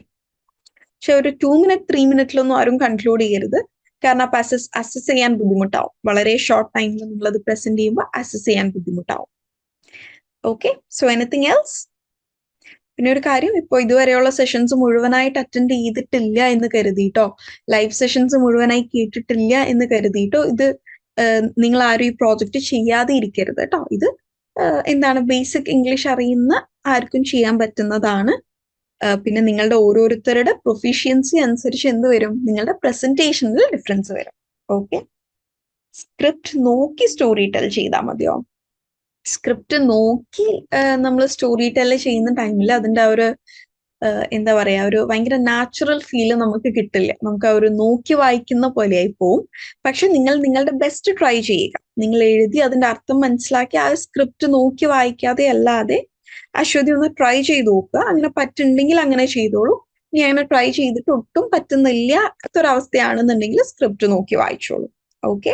പക്ഷെ ഒരു 2 minute 3 minute ആരും കൺക്ലൂഡ് ചെയ്യരുത്. കാരണം അപ്പൊ അസസ് ചെയ്യാൻ ബുദ്ധിമുട്ടാവും. വളരെ ഷോർട്ട് ടൈമിൽ നമ്മളത് പ്രസന്റ് ചെയ്യുമ്പോൾ അസസ് ചെയ്യാൻ ബുദ്ധിമുട്ടാവും. Okay, so anything else? പിന്നെ ഒരു കാര്യം, ഇപ്പോൾ ഇതുവരെയുള്ള സെഷൻസ് മുഴുവനായിട്ട് അറ്റൻഡ് ചെയ്തിട്ടില്ല എന്ന് കരുതിയിട്ടോ, ലൈവ് സെഷൻസ് മുഴുവനായി കേട്ടിട്ടില്ല എന്ന് കരുതിയിട്ടോ ഇത് നിങ്ങൾ ആരും ഈ പ്രോജക്റ്റ് ചെയ്യാതെ ഇരിക്കരുത് കേട്ടോ. ഇത് എന്താണ് ബേസിക് ഇംഗ്ലീഷ് അറിയുന്ന ആർക്കും ചെയ്യാൻ പറ്റുന്നതാണ്. പിന്നെ നിങ്ങളുടെ ഓരോരുത്തരുടെ പ്രൊഫിഷ്യൻസി അനുസരിച്ച് എന്ത് വരും, നിങ്ങളുടെ പ്രസന്റേഷനിൽ ഡിഫറൻസ് വരും. ഓക്കെ, സ്ക്രിപ്റ്റ് നോക്കി സ്റ്റോറി ടെൽ ചെയ്താൽ മതിയോ? സ്ക്രിപ്റ്റ് നോക്കി നമ്മൾ സ്റ്റോറി ടെൽ ചെയ്യുന്ന ടൈമിൽ അതിന്റെ ആ ഒരു എന്താ പറയാ, ഒരു ഭയങ്കര നാച്ചുറൽ ഫീല് നമുക്ക് കിട്ടില്ല. നമുക്ക് ആ ഒരു നോക്കി വായിക്കുന്ന പോലെയായി പോവും. പക്ഷെ നിങ്ങൾ നിങ്ങളുടെ ബെസ്റ്റ് ട്രൈ ചെയ്യുക. നിങ്ങൾ എഴുതി അതിന്റെ അർത്ഥം മനസ്സിലാക്കി ആ സ്ക്രിപ്റ്റ് നോക്കി വായിക്കാതെ അല്ലാതെ അശ്വതി ഒന്ന് ട്രൈ ചെയ്ത് നോക്കുക. അങ്ങനെ പറ്റുന്നുണ്ടെങ്കിൽ അങ്ങനെ ചെയ്തോളൂ. ഇനി അങ്ങനെ ട്രൈ ചെയ്തിട്ട് ഒട്ടും പറ്റുന്നില്ല ഒരവസ്ഥയാണെന്നുണ്ടെങ്കിൽ സ്ക്രിപ്റ്റ് നോക്കി വായിച്ചോളൂ. Okay,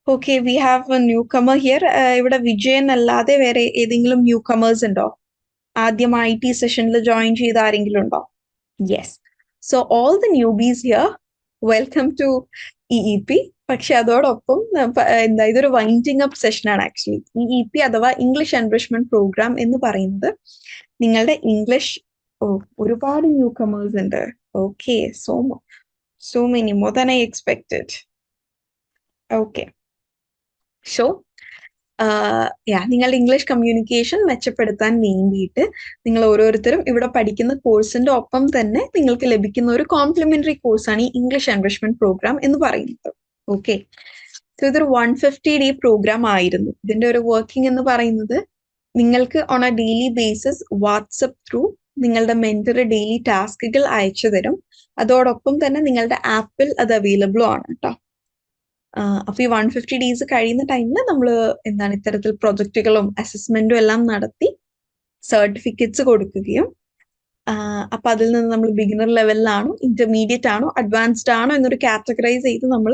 okay, we have a newcomer here. ഇവിടെ വിജയൻ അല്ലാതെ വേറെ ഏതെങ്കിലും ന്യൂ കമേഴ്സ് ഉണ്ടോ? ആദ്യമായിട്ട് ഈ സെഷനിൽ ജോയിൻ ചെയ്ത ആരെങ്കിലും ഉണ്ടോ? Yes, so all the newbies here, welcome to EEP. പക്ഷെ അതോടൊപ്പം എന്താ, ഇതൊരു വൈൻഡിങ് അപ്പ് സെഷനാണ് ആക്ച്വലി. EEP അഥവാ ഇംഗ്ലീഷ് എൻറിച്ച്മെന്റ് പ്രോഗ്രാം എന്ന് പറയുന്നത് നിങ്ങളുടെ ഇംഗ്ലീഷ് ഒരുപാട് ന്യൂ കമേഴ്സ് ഉണ്ട്. Okay, so many, more than I expected. Okay, so നിങ്ങളുടെ ഇംഗ്ലീഷ് കമ്മ്യൂണിക്കേഷൻ മെച്ചപ്പെടുത്താൻ വേണ്ടിയിട്ട് നിങ്ങൾ ഓരോരുത്തരും ഇവിടെ പഠിക്കുന്ന കോഴ്സിന്റെ ഒപ്പം തന്നെ നിങ്ങൾക്ക് ലഭിക്കുന്ന ഒരു കോംപ്ലിമെന്ററി കോഴ്സാണ് ഈ ഇംഗ്ലീഷ് എൻറിച്ച്മെന്റ് പ്രോഗ്രാം എന്ന് പറയുന്നത്. ഓക്കെ, സോ ഇതൊരു 150-day പ്രോഗ്രാം ആയിരുന്നു. ഇതിന്റെ ഒരു വർക്കിംഗ് എന്ന് പറയുന്നത് നിങ്ങൾക്ക് on A daily basis WhatsApp through നിങ്ങളുടെ മെന്റർ ഡെയിലി ടാസ്കുകൾ അയച്ചു തരും. അതോടൊപ്പം തന്നെ നിങ്ങളുടെ ആപ്പിൽ അത് അവൈലബിളും ആണ് കേട്ടോ. അപ്പൊ ഈ 150 ഡേയ്സ് കഴിയുന്ന ടൈമിൽ നമ്മൾ എന്താണ് ഇത്തരത്തിൽ പ്രൊജക്റ്റുകളും അസസ്മെന്റും എല്ലാം നടത്തി സർട്ടിഫിക്കറ്റ്സ് കൊടുക്കുകയും അപ്പൊ അതിൽ നിന്ന് നമ്മൾ ബിഗിനർ ലെവലിലാണോ ഇന്റർമീഡിയറ്റ് ആണോ അഡ്വാൻസ്ഡ് ആണോ എന്നൊരു കാറ്റഗറൈസ് ചെയ്ത് നമ്മൾ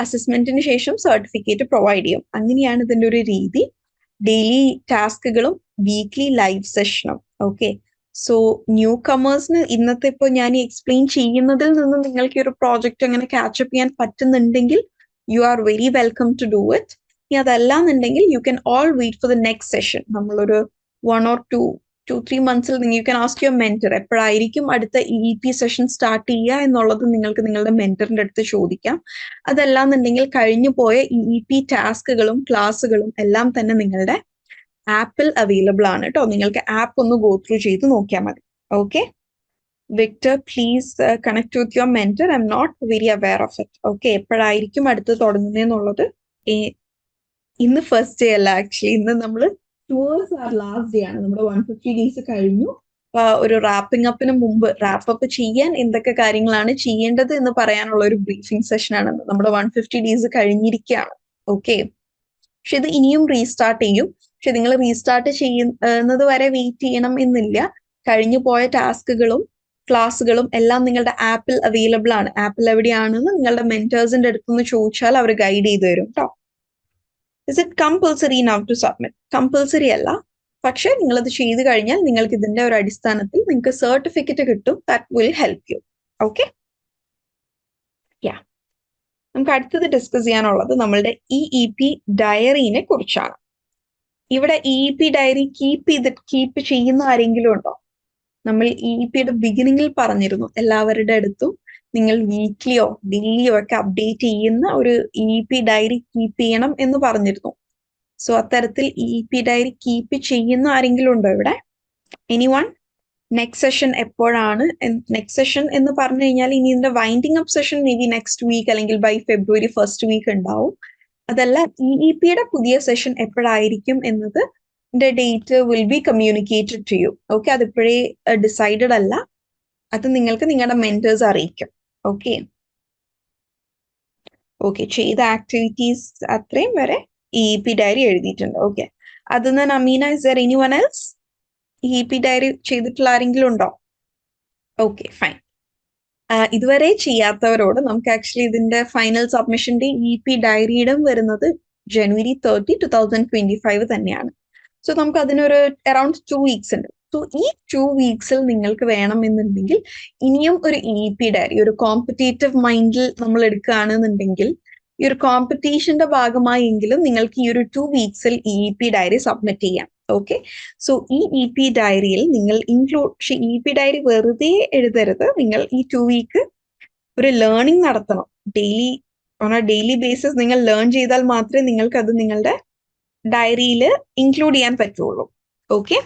അസസ്മെന്റിന് ശേഷം സർട്ടിഫിക്കറ്റ് പ്രൊവൈഡ് ചെയ്യും. അങ്ങനെയാണ് ഇതിന്റെ ഒരു രീതി. ഡെയിലി ടാസ്കുകളും വീക്ക്ലി ലൈവ് സെഷനും. ഓക്കെ, സോ ന്യൂ കമേഴ്സിന് ഇന്നത്തെ ഇപ്പോൾ ഞാൻ എക്സ്പ്ലെയിൻ ചെയ്യുന്നതിൽ നിന്ന് നിങ്ങൾക്ക് ഈ ഒരു പ്രോജക്റ്റ് അങ്ങനെ കാച്ചപ്പ് ചെയ്യാൻ പറ്റുന്നുണ്ടെങ്കിൽ you are very welcome to do it. ഇനി അതല്ലാന്നുണ്ടെങ്കിൽ you can all wait for the next session. നമ്മളൊരു 1 or 2-3 months you can ask your mentor എപ്പോഴായിരിക്കും അടുത്ത EEP സെഷൻ സ്റ്റാർട്ട് ചെയ്യുക എന്നുള്ളത് നിങ്ങൾക്ക് നിങ്ങളുടെ മെന്ററിന്റെ അടുത്ത് ചോദിക്കാം. അതല്ലാന്നുണ്ടെങ്കിൽ കഴിഞ്ഞു പോയ EEP ടാസ്കുകളും ക്ലാസ്സുകളും എല്ലാം തന്നെ നിങ്ങളുടെ ആപ്പിൽ അവൈലബിൾ ആണ് കേട്ടോ. നിങ്ങൾക്ക് ആപ്പ് ഒന്ന് ഗോ ത്രൂ ചെയ്ത് നോക്കിയാൽ മതി. Okay, Victor please connect with your mentor. I'm not very aware of it. Okay, എപ്പോഴായിരിക്കും അടുത്ത് തുടങ്ങുന്നതെന്നുള്ളത് ഇന്ന് ഫസ്റ്റ് ഡേ അല്ല, ആക്ച്വലി ഇന്ന് നമ്മൾ ടുവേഴ്സ് ആർ ലാസ്റ്റ് ഡേ ആണ്. നമ്മുടെ 150 ഡേയ്സ് കഴിഞ്ഞു. ഒരു റാപ്പിംഗ് അപ്പിന് മുമ്പ് റാപ്പ് അപ്പ് ചെയ്യാൻ എന്തൊക്കെ കാര്യങ്ങളാണ് ചെയ്യേണ്ടത് എന്ന് പറയാനുള്ള ഒരു ബ്രീഫിംഗ് സെഷൻ ആണ്. നമ്മുടെ 150 ഡേയ്സ് കഴിഞ്ഞിരിക്കുകയാണ്. ഓക്കെ, പക്ഷെ ഇത് ഇനിയും റീസ്റ്റാർട്ട് ചെയ്യും. പക്ഷെ നിങ്ങൾ റീസ്റ്റാർട്ട് ചെയ്യുന്നത് വരെ വെയിറ്റ് ചെയ്യണം എന്നില്ല. കഴിഞ്ഞു പോയ ടാസ്കുകളും ക്ലാസ്സുകളും എല്ലാം നിങ്ങളുടെ ആപ്പിൽ അവൈലബിൾ ആണ്. ആപ്പിൽ എവിടെയാണെന്ന് നിങ്ങളുടെ മെന്റേഴ്സിന്റെ അടുത്തുനിന്ന് ചോദിച്ചാൽ അവർ ഗൈഡ് ചെയ്ത് തരും കേട്ടോ. Is it compulsory now to submit? Compulsory അല്ല, പക്ഷെ നിങ്ങളത് ചെയ്തു കഴിഞ്ഞാൽ നിങ്ങൾക്ക് ഇതിന്റെ ഒരു അടിസ്ഥാനത്തിൽ നിങ്ങൾക്ക് സർട്ടിഫിക്കറ്റ് കിട്ടും. That will help you. Okay, yeah, നമുക്ക് അടുത്തത് ഡിസ്കസ് ചെയ്യാനുള്ളത് നമ്മളുടെ EEP ഡയറിനെ കുറിച്ചാണ്. ഇവിടെ EEP ഡയറി കീപ്പ് ചെയ്യുന്ന ആരെങ്കിലും ഉണ്ടോ? നമ്മൾ EEPയുടെ ബിഗിനിങ്ങിൽ പറഞ്ഞിരുന്നു എല്ലാവരുടെ അടുത്തും നിങ്ങൾ വീക്ക്ലിയോ ഡെയിലിയോ ഒക്കെ അപ്ഡേറ്റ് ചെയ്യുന്ന ഒരു EEP ഡയറി കീപ്പ് ചെയ്യണം എന്ന് പറഞ്ഞിരുന്നു. സോ അത്തരത്തിൽ EEP ഡയറി കീപ്പ് ചെയ്യുന്ന ആരെങ്കിലും ഉണ്ടോ ഇവിടെ? എനിവൺ? നെക്സ്റ്റ് സെഷൻ എപ്പോഴാണ്? നെക്സ്റ്റ് സെഷൻ എന്ന് പറഞ്ഞു കഴിഞ്ഞാൽ ഇനി ഇതിന്റെ winding up session may be next week അല്ലെങ്കിൽ ബൈ February 1st week ഉണ്ടാവും. അതല്ല, EEPയുടെ പുതിയ സെഷൻ എപ്പോഴായിരിക്കും എന്നത് date will be communicated to you. Okay, അതിപ്പോഴേ ഡിസൈഡഡ് അല്ല. അത് നിങ്ങൾക്ക് നിങ്ങളുടെ മെന്റേഴ്സ് അറിയിക്കും. ഓക്കെ, ചെയ്ത ആക്ടിവിറ്റീസ് അത്രയും വരെ EEP ഡയറി എഴുതിയിട്ടുണ്ട്. ഓക്കെ, അതിൽ നിന്ന് Amina, is there anyone else EEP diary ചെയ്തിട്ടുള്ള ആരെങ്കിലും ഉണ്ടോ? Okay, fine. ഇതുവരെ ചെയ്യാത്തവരോട് നമുക്ക് ആക്ച്വലി ഇതിന്റെ ഫൈനൽ സബ്മിഷന്റെ EEP ഡയറിയുടെ വരുന്നത് January 30, 2025 തന്നെയാണ്. സോ നമുക്ക് അതിനൊരു അറൌണ്ട് 2 weeks ഉണ്ട്. സോ ഈ 2 weeks നിങ്ങൾക്ക് വേണമെന്നുണ്ടെങ്കിൽ ഇനിയും ഒരു EEP ഡയറി, ഒരു കോമ്പറ്റേറ്റീവ് മൈൻഡിൽ നമ്മൾ എടുക്കുകയാണെന്നുണ്ടെങ്കിൽ ഈ ഒരു കോമ്പറ്റീഷന്റെ ഭാഗമായെങ്കിലും നിങ്ങൾക്ക് ഈ ഒരു 2 weeks EEP ഡയറി സബ്മിറ്റ് ചെയ്യാം. ഓക്കെ, സോ ഈ EEP ഡയറിയിൽ നിങ്ങൾ പക്ഷെ EEP ഡയറി വെറുതെ എഴുതരുത്. നിങ്ങൾ ഈ 2 week ഒരു ലേണിംഗ് നടത്തണം. ഡെയിലി ബേസിസ് നിങ്ങൾ ലേൺ ചെയ്താൽ മാത്രമേ നിങ്ങൾക്ക് അത് നിങ്ങളുടെ ഡയറിയിൽ ഇൻക്ലൂഡ് ചെയ്യാൻ പറ്റുള്ളൂ. ഓക്കെ,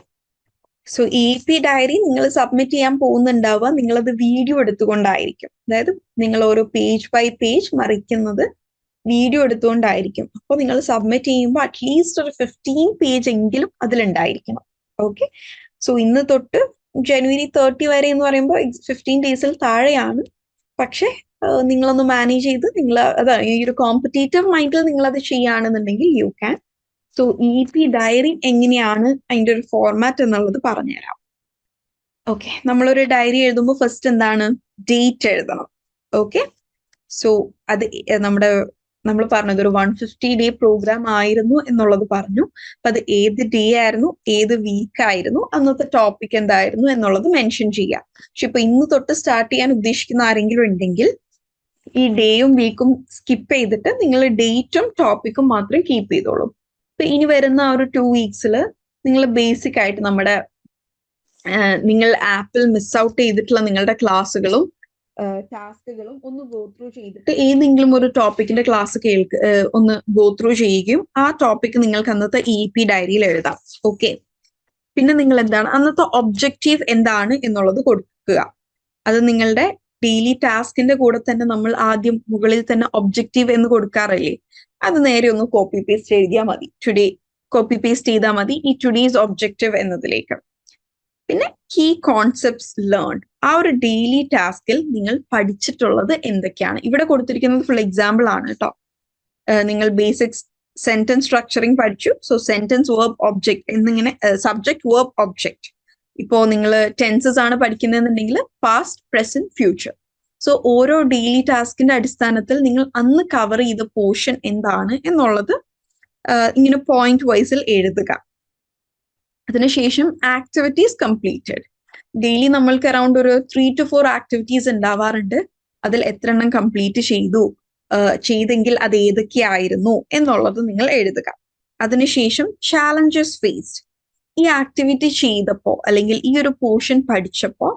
സോ EEP ഡയറി നിങ്ങൾ സബ്മിറ്റ് ചെയ്യാൻ പോകുന്നുണ്ടാവുക നിങ്ങളത് വീഡിയോ എടുത്തുകൊണ്ടായിരിക്കും. അതായത് നിങ്ങൾ ഓരോ പേജ് ബൈ പേജ് മറിക്കുന്നത് വീഡിയോ എടുത്തുകൊണ്ടായിരിക്കും. അപ്പോൾ നിങ്ങൾ സബ്മിറ്റ് ചെയ്യുമ്പോൾ അറ്റ്ലീസ്റ്റ് ഒരു 15 പേജ് എങ്കിലും അതിലുണ്ടായിരിക്കണം. ഓക്കെ, സോ ഇന്ന് തൊട്ട് January 30 വരെ എന്ന് പറയുമ്പോൾ 15 ഡേയ്സിൽ താഴെയാണ്. പക്ഷെ നിങ്ങളൊന്ന് മാനേജ് ചെയ്ത് അതാണ് ഈ ഒരു കോമ്പറ്റേറ്റീവ് മൈൻഡിൽ നിങ്ങൾ അത് ചെയ്യുകയാണെന്നുണ്ടെങ്കിൽ you can. So EEP diary എങ്ങനെയാണ് അതിന്റെ ഒരു ഫോർമാറ്റ് എന്നുള്ളത് പറഞ്ഞുതരാം. ഓക്കെ, നമ്മളൊരു ഡയറി എഴുതുമ്പോൾ ഫസ്റ്റ് എന്താണ്? ഡേറ്റ് എഴുതണം. ഓക്കെ, സോ അത് നമ്മൾ പറഞ്ഞത് ഒരു 150-day പ്രോഗ്രാം ആയിരുന്നു എന്നുള്ളത് പറഞ്ഞു. അപ്പൊ അത് ഏത് ഡേ ആയിരുന്നു, ഏത് വീക്ക് ആയിരുന്നു, അന്നത്തെ ടോപ്പിക് എന്തായിരുന്നു എന്നുള്ളത് മെൻഷൻ ചെയ്യാം. പക്ഷെ ഇപ്പൊ ഇന്ന് തൊട്ട് സ്റ്റാർട്ട് ചെയ്യാൻ ഉദ്ദേശിക്കുന്ന ആരെങ്കിലും ഉണ്ടെങ്കിൽ ഈ ഡേയും വീക്കും സ്കിപ്പ് ചെയ്തിട്ട് നിങ്ങൾ ഡേറ്റും ടോപ്പിക്കും മാത്രം കീപ്പ് ചെയ്തോളൂ. ഇപ്പൊ ഇനി വരുന്ന ആ ഒരു 2 weeks നിങ്ങൾ ബേസിക് ആയിട്ട് നിങ്ങൾ ആപ്പിൽ മിസ് ഔട്ട് ചെയ്തിട്ടുള്ള നിങ്ങളുടെ ക്ലാസ്സുകളും ടാസ്കുകളും ഒന്ന് ഗോ ത്രൂ ചെയ്തിട്ട് ഏതെങ്കിലും ഒരു ടോപ്പിക്കിന്റെ ക്ലാസ് ഒന്ന് ഗോ ത്രൂ ചെയ്യുകയും ആ ടോപ്പിക് നിങ്ങൾക്ക് അന്നത്തെ EEP ഡയറിയിൽ എഴുതാം. ഓക്കെ, പിന്നെ നിങ്ങൾ എന്താണ് അന്നത്തെ ഒബ്ജക്റ്റീവ് എന്താണ് എന്നുള്ളത് കൊടുക്കുക. അത് നിങ്ങളുടെ ഡെയിലി ടാസ്കിന്റെ കൂടെ തന്നെ നമ്മൾ ആദ്യം മുകളിൽ തന്നെ ഒബ്ജക്റ്റീവ് എന്ന് കൊടുക്കാറില്ലേ? അത് നേരെ ഒന്ന് കോപ്പി പേസ്റ്റ് എഴുതിയാൽ മതി. ടുഡേ കോപ്പി പേസ്റ്റ് ചെയ്താൽ മതി ഈ ടുഡേസ് ഒബ്ജക്റ്റീവ് എന്നതിലേക്ക്. പിന്നെ കീ കോൺസെപ്റ്റ്സ് ലേൺ, ആ ഒരു ഡെയിലി ടാസ്കിൽ നിങ്ങൾ പഠിച്ചിട്ടുള്ളത് എന്തൊക്കെയാണ്. ഇവിടെ കൊടുത്തിരിക്കുന്നത് ഫുൾ എക്സാമ്പിൾ ആണ് കേട്ടോ. നിങ്ങൾ ബേസിക്സ് സെന്റൻസ് സ്ട്രക്ചറിങ് പഠിച്ചു. സോ സെന്റൻസ് വേർബ് ഒബ്ജക്ട് എന്നിങ്ങനെ സബ്ജക്ട് വേർബ് ഒബ്ജക്ട്. ഇപ്പോ നിങ്ങൾ ടെൻസസ് ആണ് പഠിക്കുന്നതെന്നുണ്ടെങ്കിൽ പാസ്റ്റ് പ്രസന്റ് ഫ്യൂച്ചർ. സോ ഓരോ ഡെയിലി ടാസ്കിന്റെ അടിസ്ഥാനത്തിൽ നിങ്ങൾ അന്ന് കവർ ചെയ്ത പോർഷൻ എന്താണ് എന്നുള്ളത് ഇങ്ങനെ പോയിന്റ് വൈസിൽ എഴുതുക. അതിനുശേഷം ആക്ടിവിറ്റീസ് കംപ്ലീറ്റഡ്. ഡെയിലി നമ്മൾക്ക് അറൌണ്ട് ഒരു 3 to 4 ആക്ടിവിറ്റീസ് ഉണ്ടാവാറുണ്ട്. അതിൽ എത്ര എണ്ണം കംപ്ലീറ്റ് ചെയ്തു, ചെയ്തെങ്കിൽ അത് ഏതൊക്കെയായിരുന്നു എന്നുള്ളത് നിങ്ങൾ എഴുതുക. അതിനുശേഷം ചാലഞ്ചസ് ഫേസ്ഡ്. ഈ ആക്ടിവിറ്റി ചെയ്തപ്പോ അല്ലെങ്കിൽ ഈ ഒരു പോർഷൻ പഠിച്ചപ്പോ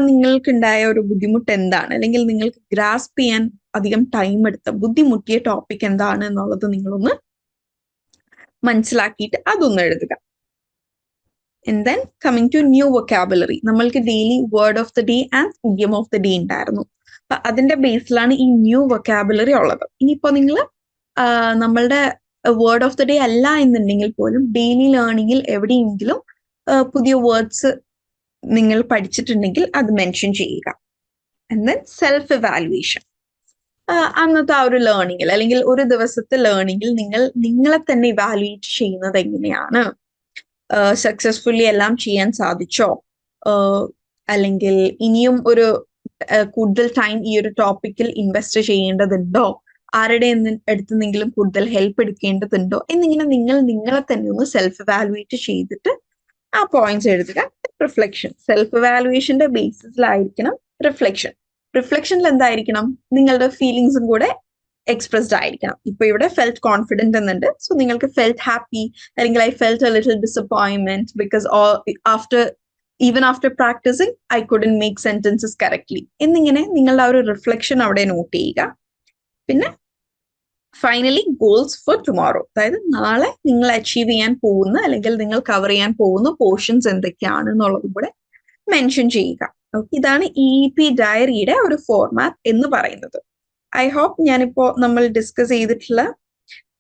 നിങ്ങൾക്കുണ്ടായ ഒരു ബുദ്ധിമുട്ട് എന്താണ്, അല്ലെങ്കിൽ നിങ്ങൾക്ക് ഗ്രാസ്പ് ചെയ്യാൻ അധികം ടൈം എടുത്ത ബുദ്ധിമുട്ടിയ ടോപ്പിക് എന്താണ് എന്നുള്ളത് നിങ്ങളൊന്ന് മനസ്സിലാക്കിയിട്ട് അതൊന്ന് എഴുതുക. And then coming to new vocabulary, നമ്മൾക്ക് daily word of the day and idiom of the day ഉണ്ടായിരുന്നു. അപ്പൊ അതിന്റെ ബേസിലാണ് ഈ ന്യൂ വൊക്കാബുലറി ഉള്ളത്. ഇനിയിപ്പോ നിങ്ങൾ നമ്മളുടെ വേർഡ് ഓഫ് ദ ഡേ അല്ല എന്നുണ്ടെങ്കിൽ പോലും ഡെയിലി ലേണിംഗിൽ എവിടെയെങ്കിലും പുതിയ വേർഡ്സ് നിങ്ങൾ പഠിച്ചിട്ടുണ്ടെങ്കിൽ അത് മെൻഷൻ ചെയ്യുക. And then self evaluation. അന്നത്തെ ആ ഒരു ലേണിംഗിൽ അല്ലെങ്കിൽ ഒരു ദിവസത്തെ ലേണിംഗിൽ നിങ്ങൾ നിങ്ങളെ തന്നെ ഇവാലുവേറ്റ് ചെയ്യുന്നത് എങ്ങനെയാണ്, സക്സസ്ഫുള്ളി എല്ലാം ചെയ്യാൻ സാധിച്ചോ, അല്ലെങ്കിൽ ഇനിയും ഒരു കൂടുതൽ ടൈം ഈ ഒരു ടോപ്പിക്കിൽ ഇൻവെസ്റ്റ് ചെയ്യേണ്ടതുണ്ടോ, ആരുടെ അടുത്തുനിന്നെങ്കിലും കൂടുതൽ ഹെൽപ്പ് എടുക്കേണ്ടതുണ്ടോ എന്നിങ്ങനെ നിങ്ങൾ നിങ്ങളെ തന്നെ ഒന്ന് സെൽഫ് ഇവാലുവേറ്റ് ചെയ്തിട്ട് ആ പോയിന്റ്സ് എഴുതുക. റിഫ്ലക്ഷൻ, സെൽഫ് ഇവാലുവേഷന്റെ ബേസിസിലായിരിക്കണം റിഫ്ലക്ഷൻ. റിഫ്ലക്ഷനിൽ എന്തായിരിക്കണം, നിങ്ങളുടെ ഫീലിങ്സും കൂടെ എക്സ്പ്രസ്ഡ് ആയിരിക്കണം. ഇപ്പൊ ഇവിടെ ഫെൽറ്റ് കോൺഫിഡന്റ് എന്നുണ്ട്. സോ നിങ്ങൾക്ക് ഫെൽറ്റ് ഹാപ്പി, അല്ലെങ്കിൽ I felt a little disappointment because even after practising I couldn't make sentences correctly എന്നിങ്ങനെ നിങ്ങളുടെ ആ ഒരു റിഫ്ലക്ഷൻ അവിടെ നോട്ട് ചെയ്യുക. പിന്നെ ഫൈനലി ഗോൾസ് ഫോർ ടുമോറോ, അതായത് നാളെ നിങ്ങൾ അച്ചീവ് ചെയ്യാൻ പോകുന്ന അല്ലെങ്കിൽ നിങ്ങൾ കവർ ചെയ്യാൻ പോകുന്ന പോർഷൻസ് എന്തൊക്കെയാണ് എന്നുള്ളതും കൂടെ മെൻഷൻ ചെയ്യുക. ഇതാണ് EEP ഡയറിയുടെ ഒരു ഫോർമാറ്റ് എന്ന് പറയുന്നത്. ഐ ഹോപ്പ് ഞാനിപ്പോ നമ്മൾ ഡിസ്കസ് ചെയ്തിട്ടുള്ള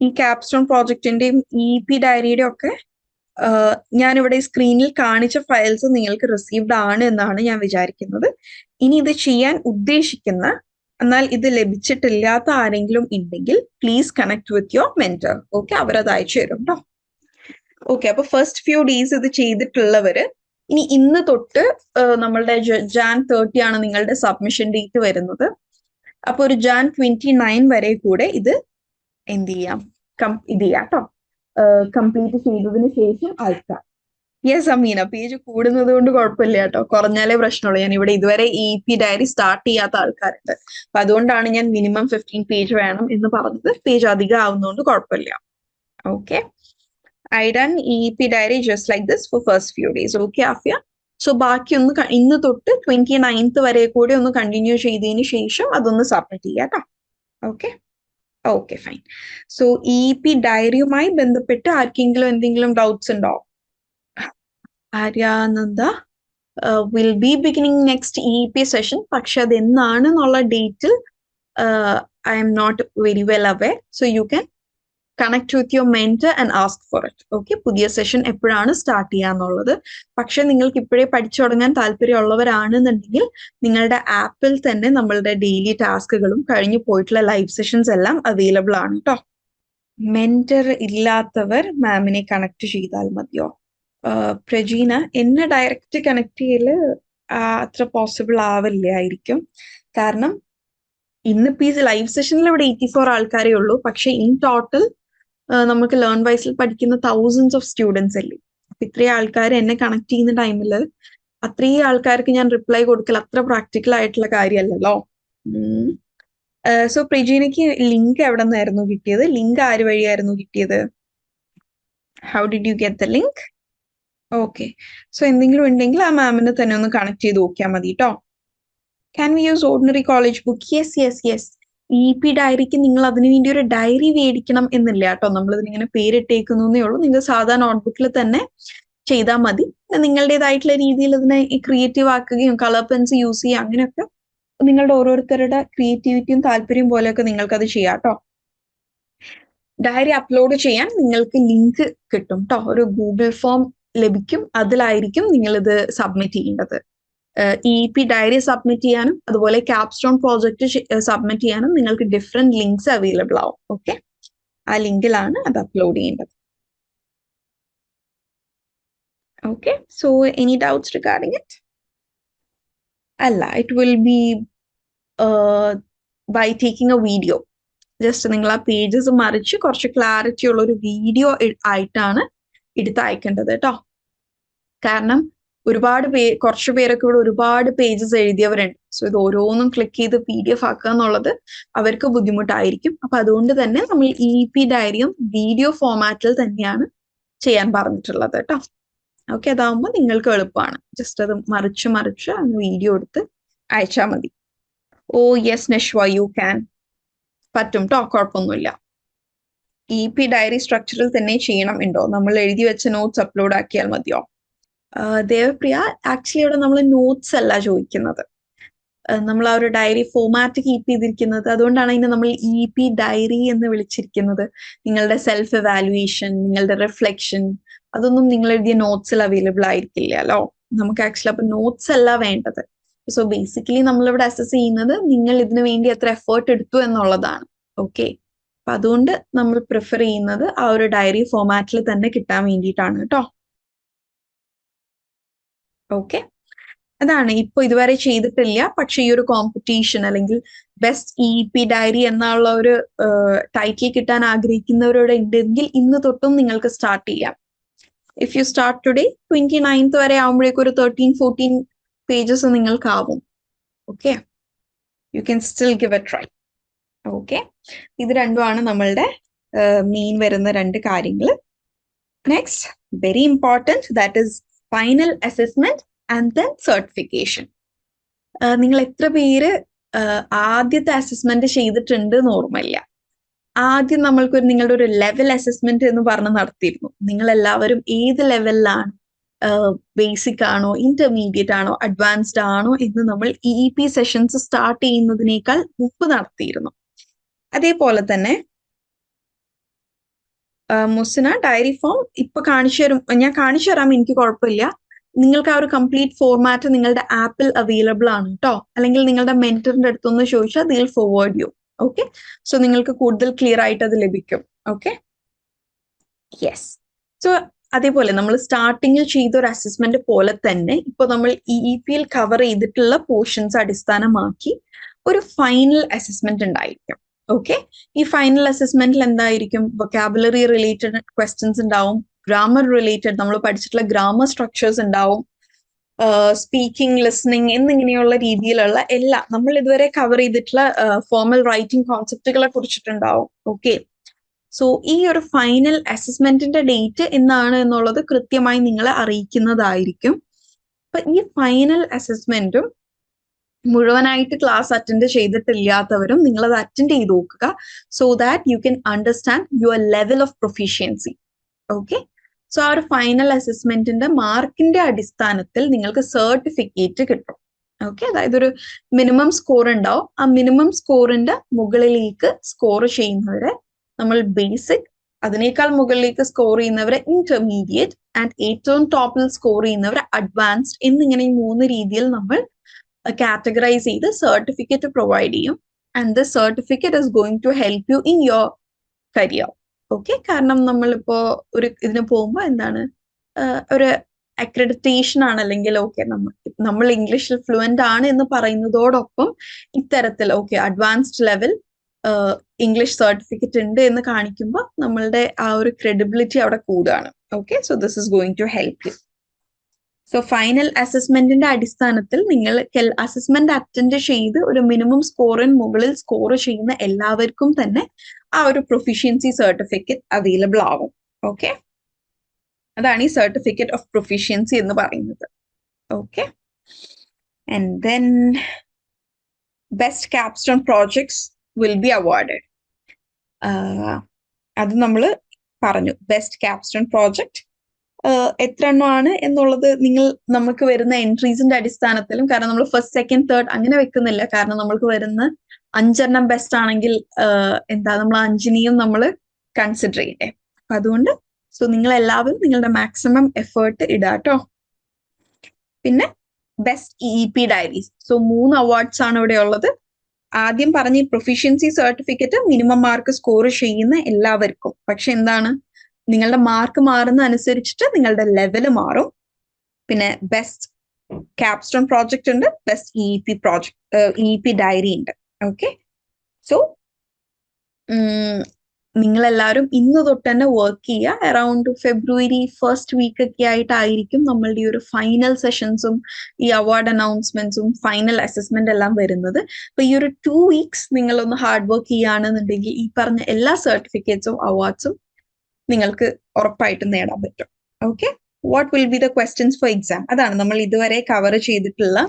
ഈ ക്യാപ്സ്റ്റോൺ പ്രോജക്റ്റിന്റെയും EEP ഡയറിയുടെ ഒക്കെ ഞാനിവിടെ സ്ക്രീനിൽ കാണിച്ച ഫയൽസ് നിങ്ങൾക്ക് റിസീവ്ഡ് ആണ് എന്നാണ് ഞാൻ വിചാരിക്കുന്നത്. ഇനി ഇത് ചെയ്യാൻ ഉദ്ദേശിക്കുന്ന എന്നാൽ ഇത് ലഭിച്ചിട്ടില്ലാത്ത ആരെങ്കിലും ഉണ്ടെങ്കിൽ please connect with your mentor. Okay, അവരത് അയച്ചു തരും കേട്ടോ. ഓക്കെ, അപ്പൊ ഫസ്റ്റ് ഫ്യൂ ഡേയ്സ് ഇത് ചെയ്തിട്ടുള്ളവര് ഇനി ഇന്ന് തൊട്ട് നമ്മളുടെ Jan 30 ആണ് നിങ്ങളുടെ സബ്മിഷൻ ഡേറ്റ് വരുന്നത്. അപ്പൊ ഒരു Jan 29 വരെ കൂടെ ഇത് എന്ത് ചെയ്യാം, ഇത് ചെയ്യാം കേട്ടോ. കംപ്ലീറ്റ് ചെയ്തതിന് ശേഷം അയക്കാം. യെസ് അമീന, പേജ് കൂടുന്നത് കൊണ്ട് കുഴപ്പമില്ല കേട്ടോ, കുറഞ്ഞാലേ പ്രശ്നമുള്ളൂ. ഞാൻ ഇവിടെ ഇതുവരെ EEP ഡയറി സ്റ്റാർട്ട് ചെയ്യാത്ത ആൾക്കാരുണ്ട്. അപ്പൊ അതുകൊണ്ടാണ് ഞാൻ മിനിമം 15 പേജ് വേണം എന്ന് പറഞ്ഞത്. പേജ് അധികം ആവുന്നതുകൊണ്ട് കുഴപ്പമില്ല. Okay, I done EEP diary just like this for first few days. Okay, Afia? So, ബാക്കി ഒന്ന് ഇന്ന് തൊട്ട് 29th വരെ കൂടി ഒന്ന് കണ്ടിന്യൂ ചെയ്തതിന് ശേഷം അതൊന്ന് സബ്മിറ്റ് ചെയ്യാം കേട്ടോ. Okay, okay fine. So EEP ഡയറിയുമായി ബന്ധപ്പെട്ട് ആർക്കെങ്കിലും എന്തെങ്കിലും ഡൗട്ട്സ് ഉണ്ടോ? Aryananda will be beginning next EEP session. പക്ഷെ അത് എന്നാണെന്നുള്ള ഡേറ്റിൽ I'm not very well aware. So you can connect with your mentor and ask for it. Okay, പുതിയ സെഷൻ എപ്പോഴാണ് സ്റ്റാർട്ട് ചെയ്യാന്നുള്ളത്. പക്ഷെ നിങ്ങൾക്ക് ഇപ്പോഴേ പഠിച്ചു തുടങ്ങാൻ താല്പര്യമുള്ളവരാണെന്നുണ്ടെങ്കിൽ നിങ്ങളുടെ ആപ്പിൽ തന്നെ നമ്മളുടെ ഡെയിലി ടാസ്കുകളും കഴിഞ്ഞു പോയിട്ടുള്ള ലൈവ് സെഷൻസ് എല്ലാം അവൈലബിൾ ആണ് കേട്ടോ. മെന്റർ ഇല്ലാത്തവർ മാമിനെ കണക്ട് ചെയ്താൽ മതിയോ? പ്രജീന, എന്നെ ഡയറക്റ്റ് കണക്ട് ചെയ്യല് അത്ര പോസിബിൾ ആവില്ലായിരിക്കും. കാരണം ഇന്നിപ്പോ ഈ ലൈവ് സെഷനിൽ ഇവിടെ 84 ആൾക്കാരേ ഉള്ളൂ. പക്ഷെ ഇൻ ടോട്ടൽ നമുക്ക് ലേൺ വൈസിൽ പഠിക്കുന്ന thousands ഓഫ് സ്റ്റുഡൻസ് അല്ലേ. അപ്പൊ ഇത്രയും ആൾക്കാർ എന്നെ കണക്ട് ചെയ്യുന്ന ടൈമിൽ അത്രയും ആൾക്കാർക്ക് ഞാൻ റിപ്ലൈ കൊടുക്കൽ അത്ര പ്രാക്ടിക്കൽ ആയിട്ടുള്ള കാര്യമല്ലല്ലോ. സോ പ്രജീനയ്ക്ക് ലിങ്ക് എവിടെ നിന്നായിരുന്നു കിട്ടിയത്? ലിങ്ക് ആര് വഴിയായിരുന്നു കിട്ടിയത്? How did you get the link? Okay, so എന്തെങ്കിലും ഉണ്ടെങ്കിൽ ആ മാമിനെ തന്നെ ഒന്ന് കണക്ട് ചെയ്ത് നോക്കിയാൽ മതി കേട്ടോ. Can we use ordinary college book? Yes, yes, yes. EEP ഡയറിക്ക് നിങ്ങൾ അതിനു വേണ്ടി ഒരു ഡയറി മേടിക്കണം എന്നില്ല കേട്ടോ. നമ്മൾ ഇതിനിങ്ങനെ പേരിട്ടേക്കുന്നേ ഉള്ളൂ. നിങ്ങൾ സാധാ നോട്ട്ബുക്കിൽ തന്നെ ചെയ്താൽ മതി. നിങ്ങളുടേതായിട്ടുള്ള രീതിയിൽ ഇതിനെ ക്രിയേറ്റീവ് ആക്കുകയും കളർ പെൻസ് യൂസ് ചെയ്യുക, അങ്ങനെയൊക്കെ നിങ്ങളുടെ ഓരോരുത്തരുടെ ക്രിയേറ്റിവിറ്റിയും താല്പര്യം പോലെയൊക്കെ നിങ്ങൾക്ക് അത് ചെയ്യാം കേട്ടോ. ഡയറി അപ്ലോഡ് ചെയ്യാൻ നിങ്ങൾക്ക് ലിങ്ക് കിട്ടും കേട്ടോ. ഒരു ഗൂഗിൾ ഫോം ലഭിക്കും, അതിലായിരിക്കും നിങ്ങൾ ഇത് സബ്മിറ്റ് ചെയ്യേണ്ടത്. EEP ഡയറി സബ്മിറ്റ് ചെയ്യാനും അതുപോലെ ക്യാപ്സ്റ്റോൺ പ്രോജക്റ്റ് സബ്മിറ്റ് ചെയ്യാനും നിങ്ങൾക്ക് ഡിഫറെന്റ് ലിങ്ക്സ് അവൈലബിൾ ആവും. ഓക്കെ, ആ ലിങ്കിലാണ് അത് അപ്ലോഡ് ചെയ്യേണ്ടത്. Okay, so any doubts regarding it? അല്ല, it will be by taking a video. Just നിങ്ങൾ ആ പേജസ് മറിച്ച് കുറച്ച് ക്ലാരിറ്റി ഉള്ള ഒരു വീഡിയോ ആയിട്ടാണ് എടുത്ത് അയക്കേണ്ടത് കേട്ടോ. കാരണം കുറച്ച് പേരൊക്കെ ഇവിടെ ഒരുപാട് പേജസ് എഴുതിയവരുണ്ട്. സോ ഇത് ഓരോന്നും ക്ലിക്ക് ചെയ്ത് PDF ആക്കുക എന്നുള്ളത് അവർക്ക് ബുദ്ധിമുട്ടായിരിക്കും. അപ്പൊ അതുകൊണ്ട് തന്നെ നമ്മൾ EEP ഡയറിയും വീഡിയോ ഫോമാറ്റിൽ തന്നെയാണ് ചെയ്യാൻ പറഞ്ഞിട്ടുള്ളത് കേട്ടോ. ഓക്കെ, അതാവുമ്പോൾ നിങ്ങൾക്ക് എളുപ്പമാണ്. ജസ്റ്റ് അത് മറിച്ച് വീഡിയോ എടുത്ത് അയച്ചാൽ മതി. Oh yes Nashwa, you can. പറ്റും കേട്ടോ, കുഴപ്പമൊന്നുമില്ല. EEP ഡയറി സ്ട്രക്ചറിൽ തന്നെ ചെയ്യണം ഉണ്ടോ? നമ്മൾ എഴുതി വെച്ച നോട്ട്സ് അപ്ലോഡ് ആക്കിയാൽ മതിയോ? ദേവപ്രിയ, ആക്ച്വലി ഇവിടെ നമ്മൾ നോട്ട്സ് അല്ല ചോദിക്കുന്നത്. നമ്മൾ ആ ഒരു ഡയറി ഫോമാറ്റ് കീപ്പ് ചെയ്തിരിക്കുന്നത്. അതുകൊണ്ടാണ് അതിനെ നമ്മൾ EEP ഡയറി എന്ന് വിളിച്ചിരിക്കുന്നത്. നിങ്ങളുടെ സെൽഫ് എവാലുവേഷൻ, നിങ്ങളുടെ റിഫ്ലക്ഷൻ, അതൊന്നും നിങ്ങൾ എഴുതിയ നോട്ട്സിൽ അവൈലബിൾ ആയിരിക്കില്ലല്ലോ. നമുക്ക് ആക്ച്വലി അപ്പൊ നോട്ട്സ് അല്ല വേണ്ടത്. സോ ബേസിക്കലി നമ്മളിവിടെ അസസ് ചെയ്യുന്നത് നിങ്ങൾ ഇതിനു വേണ്ടി എത്ര എഫേർട്ട് എടുത്തു എന്നുള്ളതാണ്. ഓക്കെ, അപ്പൊ അതുകൊണ്ട് നമ്മൾ പ്രിഫർ ചെയ്യുന്നത് ആ ഒരു ഡയറി ഫോമാറ്റിൽ തന്നെ കിട്ടാൻ വേണ്ടിയിട്ടാണ് കേട്ടോ. ഓക്കെ, അതാണ് ഇപ്പൊ ഇതുവരെ ചെയ്തിട്ടില്ല. പക്ഷെ ഈ ഒരു കോമ്പറ്റീഷൻ അല്ലെങ്കിൽ ബെസ്റ്റ് EEP ഡയറി എന്നുള്ള ഒരു ടൈറ്റിൽ കിട്ടാൻ ആഗ്രഹിക്കുന്നവരോട് ഉണ്ടെങ്കിൽ ഇന്ന് തൊട്ടും നിങ്ങൾക്ക് സ്റ്റാർട്ട് ചെയ്യാം. If you start today 29th വരെ ആവുമ്പോഴേക്കും ഒരു 13-14 പേജസ് നിങ്ങൾക്കാവും. Okay, you can still give a try. Okay, ഇത് രണ്ടുമാണ് നമ്മളുടെ മെയിൻ വരുന്ന 2 കാര്യങ്ങൾ. Next, very important, that is final assessment and then certification. നിങ്ങൾ എത്ര പേര് ആദ്യത്തെ അസസ്മെന്റ് ചെയ്തിട്ടുണ്ട് എന്ന് ഓർമ്മയില്ല. ആദ്യം നിങ്ങളുടെ ഒരു ലെവൽ അസസ്മെന്റ് എന്ന് പറഞ്ഞ് നടത്തിയിരുന്നു. നിങ്ങൾ എല്ലാവരും ഏത് ലെവലിലാണ്, ബേസിക് ആണോ, ഇന്റർമീഡിയറ്റ് ആണോ, അഡ്വാൻസ്ഡ് ആണോ എന്ന് നമ്മൾ EEP സെഷൻസ് സ്റ്റാർട്ട് ചെയ്യുന്നതിനേക്കാൾ മുമ്പ് നടത്തിയിരുന്നു. അതേപോലെ തന്നെ മുസിന, ഡയറി ഫോം ഇപ്പൊ ഞാൻ കാണിച്ചു തരാം, എനിക്ക് കുഴപ്പമില്ല. നിങ്ങൾക്ക് ആ ഒരു കംപ്ലീറ്റ് ഫോർമാറ്റ് നിങ്ങളുടെ ആപ്പിൽ അവൈലബിൾ ആണ് കേട്ടോ. അല്ലെങ്കിൽ നിങ്ങളുടെ മെന്ററിന്റെ അടുത്തൊന്ന് ചോദിച്ചാൽ ദിൽ ഫോർവേഡ് യു. ഓക്കെ, സോ നിങ്ങൾക്ക് കൂടുതൽ ക്ലിയർ ആയിട്ട് അത് ലഭിക്കും. Okay, yes. സോ അതേപോലെ നമ്മൾ സ്റ്റാർട്ടിങ്ങിൽ ചെയ്ത ഒരു അസസ്മെന്റ് പോലെ തന്നെ ഇപ്പൊ നമ്മൾ EEPയിൽ കവർ ചെയ്തിട്ടുള്ള പോർഷൻസ് അടിസ്ഥാനമാക്കി ഒരു ഫൈനൽ അസസ്മെന്റ് ഉണ്ടായിരിക്കും. ഓക്കെ, ഈ ഫൈനൽ അസസ്മെന്റിൽ എന്തായിരിക്കും? വൊക്കാബുലറി റിലേറ്റഡ് ക്വസ്റ്റ്യൻസ് ഉണ്ടാവും, ഗ്രാമർ റിലേറ്റഡ് നമ്മൾ പഠിച്ചിട്ടുള്ള ഗ്രാമർ സ്ട്രക്ചേഴ്സ് ഉണ്ടാവും, സ്പീക്കിംഗ്, ലിസണിങ് എന്നിങ്ങനെയുള്ള രീതിയിലുള്ള എല്ലാ നമ്മൾ ഇതുവരെ കവർ ചെയ്തിട്ടുള്ള ഫോർമൽ റൈറ്റിംഗ് കോൺസെപ്റ്റുകളെ കുറിച്ചിട്ടുണ്ടാവും. ഓക്കെ, സോ ഈ ഒരു ഫൈനൽ അസസ്മെന്റിന്റെ ഡേറ്റ് എന്നാണ് എന്നുള്ളത് കൃത്യമായി നിങ്ങളെ അറിയിക്കുന്നതായിരിക്കും. അപ്പൊ ഈ ഫൈനൽ അസസ്മെന്റും മുഴുവനായിട്ട് ക്ലാസ് അറ്റൻഡ് ചെയ്തിട്ടില്ലാത്തവരും നിങ്ങളത് അറ്റൻഡ് ചെയ്ത് നോക്കുക. So that you can understand your level of proficiency. Okay, so ആ ഒരു ഫൈനൽ അസസ്മെന്റിന്റെ മാർക്കിന്റെ അടിസ്ഥാനത്തിൽ നിങ്ങൾക്ക് സർട്ടിഫിക്കറ്റ് കിട്ടും. ഓക്കെ, അതായത് ഒരു മിനിമം സ്കോർ ഉണ്ടാവും. ആ മിനിമം സ്കോറിന്റെ മുകളിലേക്ക് സ്കോർ ചെയ്യുന്നവരെ നമ്മൾ ബേസിക്, അതിനേക്കാൾ മുകളിലേക്ക് സ്കോർ ചെയ്യുന്നവരെ ഇന്റർമീഡിയറ്റ്, ആൻഡ് ഏറ്റവും ടോപ്പിൽ സ്കോർ ചെയ്യുന്നവരെ അഡ്വാൻസ്ഡ് എന്നിങ്ങനെ 3 രീതിയിൽ നമ്മൾ കാറ്റഗറൈസ് ചെയ്ത് സർട്ടിഫിക്കറ്റ് പ്രൊവൈഡ് ചെയ്യും. And the certificate is going to help you in your career. Okay, കാരണം നമ്മളിപ്പോ ഇതിന് പോകുമ്പോൾ എന്താണ് ഒരു അക്രഡിറ്റേഷൻ ആണ്, അല്ലെങ്കിൽ ഓക്കെ നമ്മൾ ഇംഗ്ലീഷിൽ ഫ്ലുവന്റ് ആണ് എന്ന് പറയുന്നതോടൊപ്പം ഇത്തരത്തിൽ okay advanced level English certificate ഉണ്ട് എന്ന് കാണിക്കുമ്പോൾ നമ്മളുടെ ആ ഒരു ക്രെഡിബിലിറ്റി അവിടെ കൂടുകയാണ്. Okay, so this is going to help you. So final അസസ്മെന്റിന്റെ അടിസ്ഥാനത്തിൽ നിങ്ങൾ അസസ്മെന്റ് അറ്റൻഡ് ചെയ്ത് ഒരു മിനിമം സ്കോറിന് മുകളിൽ സ്കോർ ചെയ്യുന്ന എല്ലാവർക്കും തന്നെ ആ ഒരു പ്രൊഫിഷ്യൻസി സർട്ടിഫിക്കറ്റ് അവൈലബിൾ ആവും. ഓക്കെ, അതാണ് ഈ സർട്ടിഫിക്കറ്റ് ഓഫ് പ്രൊഫിഷ്യൻസി എന്ന് പറയുന്നത്. Okay, and then best capstone projects will be awarded. അത് നമ്മൾ പറഞ്ഞു. ബെസ്റ്റ് ക്യാപ്സ്റ്റോൺ പ്രോജക്റ്റ് എത്ര എണ്ണമാണ് എന്നുള്ളത് നമുക്ക് വരുന്ന എൻട്രീസിന്റെ അടിസ്ഥാനത്തിലും, കാരണം നമ്മൾ ഫസ്റ്റ്, സെക്കൻഡ്, തേർഡ് അങ്ങനെ വെക്കുന്നില്ല. കാരണം നമ്മൾക്ക് വരുന്ന 5 എണ്ണം ബെസ്റ്റ് ആണെങ്കിൽ നമ്മൾ 5നെയും നമ്മൾ കൺസിഡർ ചെയ്യണ്ടേ. അപ്പൊ അതുകൊണ്ട് നിങ്ങൾ എല്ലാവരും നിങ്ങളുടെ മാക്സിമം എഫേർട്ട് ഇടാട്ടോ. പിന്നെ ബെസ്റ്റ് EEP ഡയറീസ്. 3 അവാർഡ്സ് ആണ് ഇവിടെ ഉള്ളത്. ആദ്യം പറഞ്ഞ proficiency certificate minimum mark score ചെയ്യുന്ന എല്ലാവർക്കും. പക്ഷെ എന്താണ്, നിങ്ങളുടെ മാർക്ക് മാറുന്ന അനുസരിച്ചിട്ട് നിങ്ങളുടെ ലെവല് മാറും. പിന്നെ ബെസ്റ്റ് ക്യാപ്സ്റ്റോൺ പ്രോജക്റ്റ് ഉണ്ട്, ബെസ്റ്റ് EEP ഡയറി ഉണ്ട്. ഓക്കെ, സോ നിങ്ങളെല്ലാവരും ഇന്ന് തൊട്ട് തന്നെ വർക്ക് ചെയ്യുക. അറൌണ്ട് ഫെബ്രുവരി 1st വീക്ക് ഒക്കെ ആയിട്ടായിരിക്കും നമ്മളുടെ ഈ ഒരു ഫൈനൽ സെഷൻസും ഈ അവാർഡ് അനൗൺസ്മെന്റ്സും ഫൈനൽ അസസ്മെന്റ് എല്ലാം വരുന്നത്. അപ്പൊ ഈ ഒരു 2 weeks നിങ്ങളൊന്ന് ഹാർഡ് വർക്ക് ചെയ്യുകയാണെന്നുണ്ടെങ്കിൽ ഈ പറഞ്ഞ എല്ലാ സർട്ടിഫിക്കറ്റ്സും അവാർഡ്സും നിങ്ങൾക്ക് ഉറപ്പായിട്ടും നേടാൻ പറ്റും. Okay, what will be the questions four exam? അതാണ് നമ്മൾ ഇതുവരെ കവർ ചെയ്തിട്ടുള്ള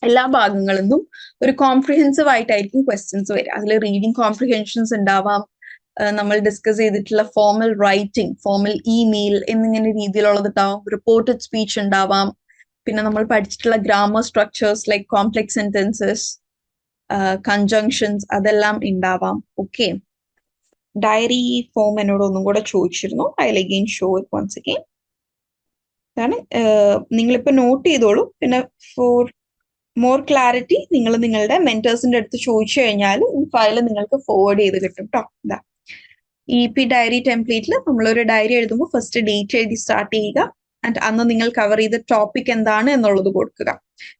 എല്ലാ ഭാഗങ്ങളിൽ നിന്നും ഒരു കോംപ്രിഹെൻസീവ് ആയിട്ടായിരിക്കും ക്വസ്റ്റ്യൻസ് വരിക. അതിൽ റീഡിങ് കോംപ്രിഹെൻഷൻസ് ഉണ്ടാവാം, നമ്മൾ ഡിസ്കസ് ചെയ്തിട്ടുള്ള ഫോർമൽ റൈറ്റിംഗ്, ഫോർമൽ ഇമെയിൽ എന്നിങ്ങനെ രീതിയിലുള്ളതുണ്ടാവാം, റിപ്പോർട്ടഡ് സ്പീച്ച് ഉണ്ടാവാം, പിന്നെ നമ്മൾ പഠിച്ചിട്ടുള്ള grammar structures like complex sentences, conjunctions, അതെല്ലാം ഉണ്ടാവാം. ഓക്കെ, ഡയറി ഫോം എന്നോട് ഒന്നും കൂടെ ചോദിച്ചിരുന്നു. I will again show it once again. അതാണ്, നിങ്ങളിപ്പോ നോട്ട് ചെയ്തോളൂ. പിന്നെ ഫോർ മോർ ക്ലാരിറ്റി നിങ്ങൾ നിങ്ങളുടെ മെന്റേഴ്സിന്റെ അടുത്ത് ചോദിച്ചു കഴിഞ്ഞാൽ ഈ ഫയൽ നിങ്ങൾക്ക് ഫോർവേഡ് ചെയ്ത് കിട്ടും കേട്ടോ. ഇതാ EEP ഡയറി ടെംപ്ലേറ്റിൽ നമ്മളൊരു ഡയറി എഴുതുമ്പോൾ ഫസ്റ്റ് ഡേറ്റ് എഴുതി സ്റ്റാർട്ട് ചെയ്യുക. ആൻഡ് അന്ന് നിങ്ങൾ കവർ ചെയ്ത ടോപ്പിക് എന്താണ് എന്നുള്ളത് കൊടുക്കുക.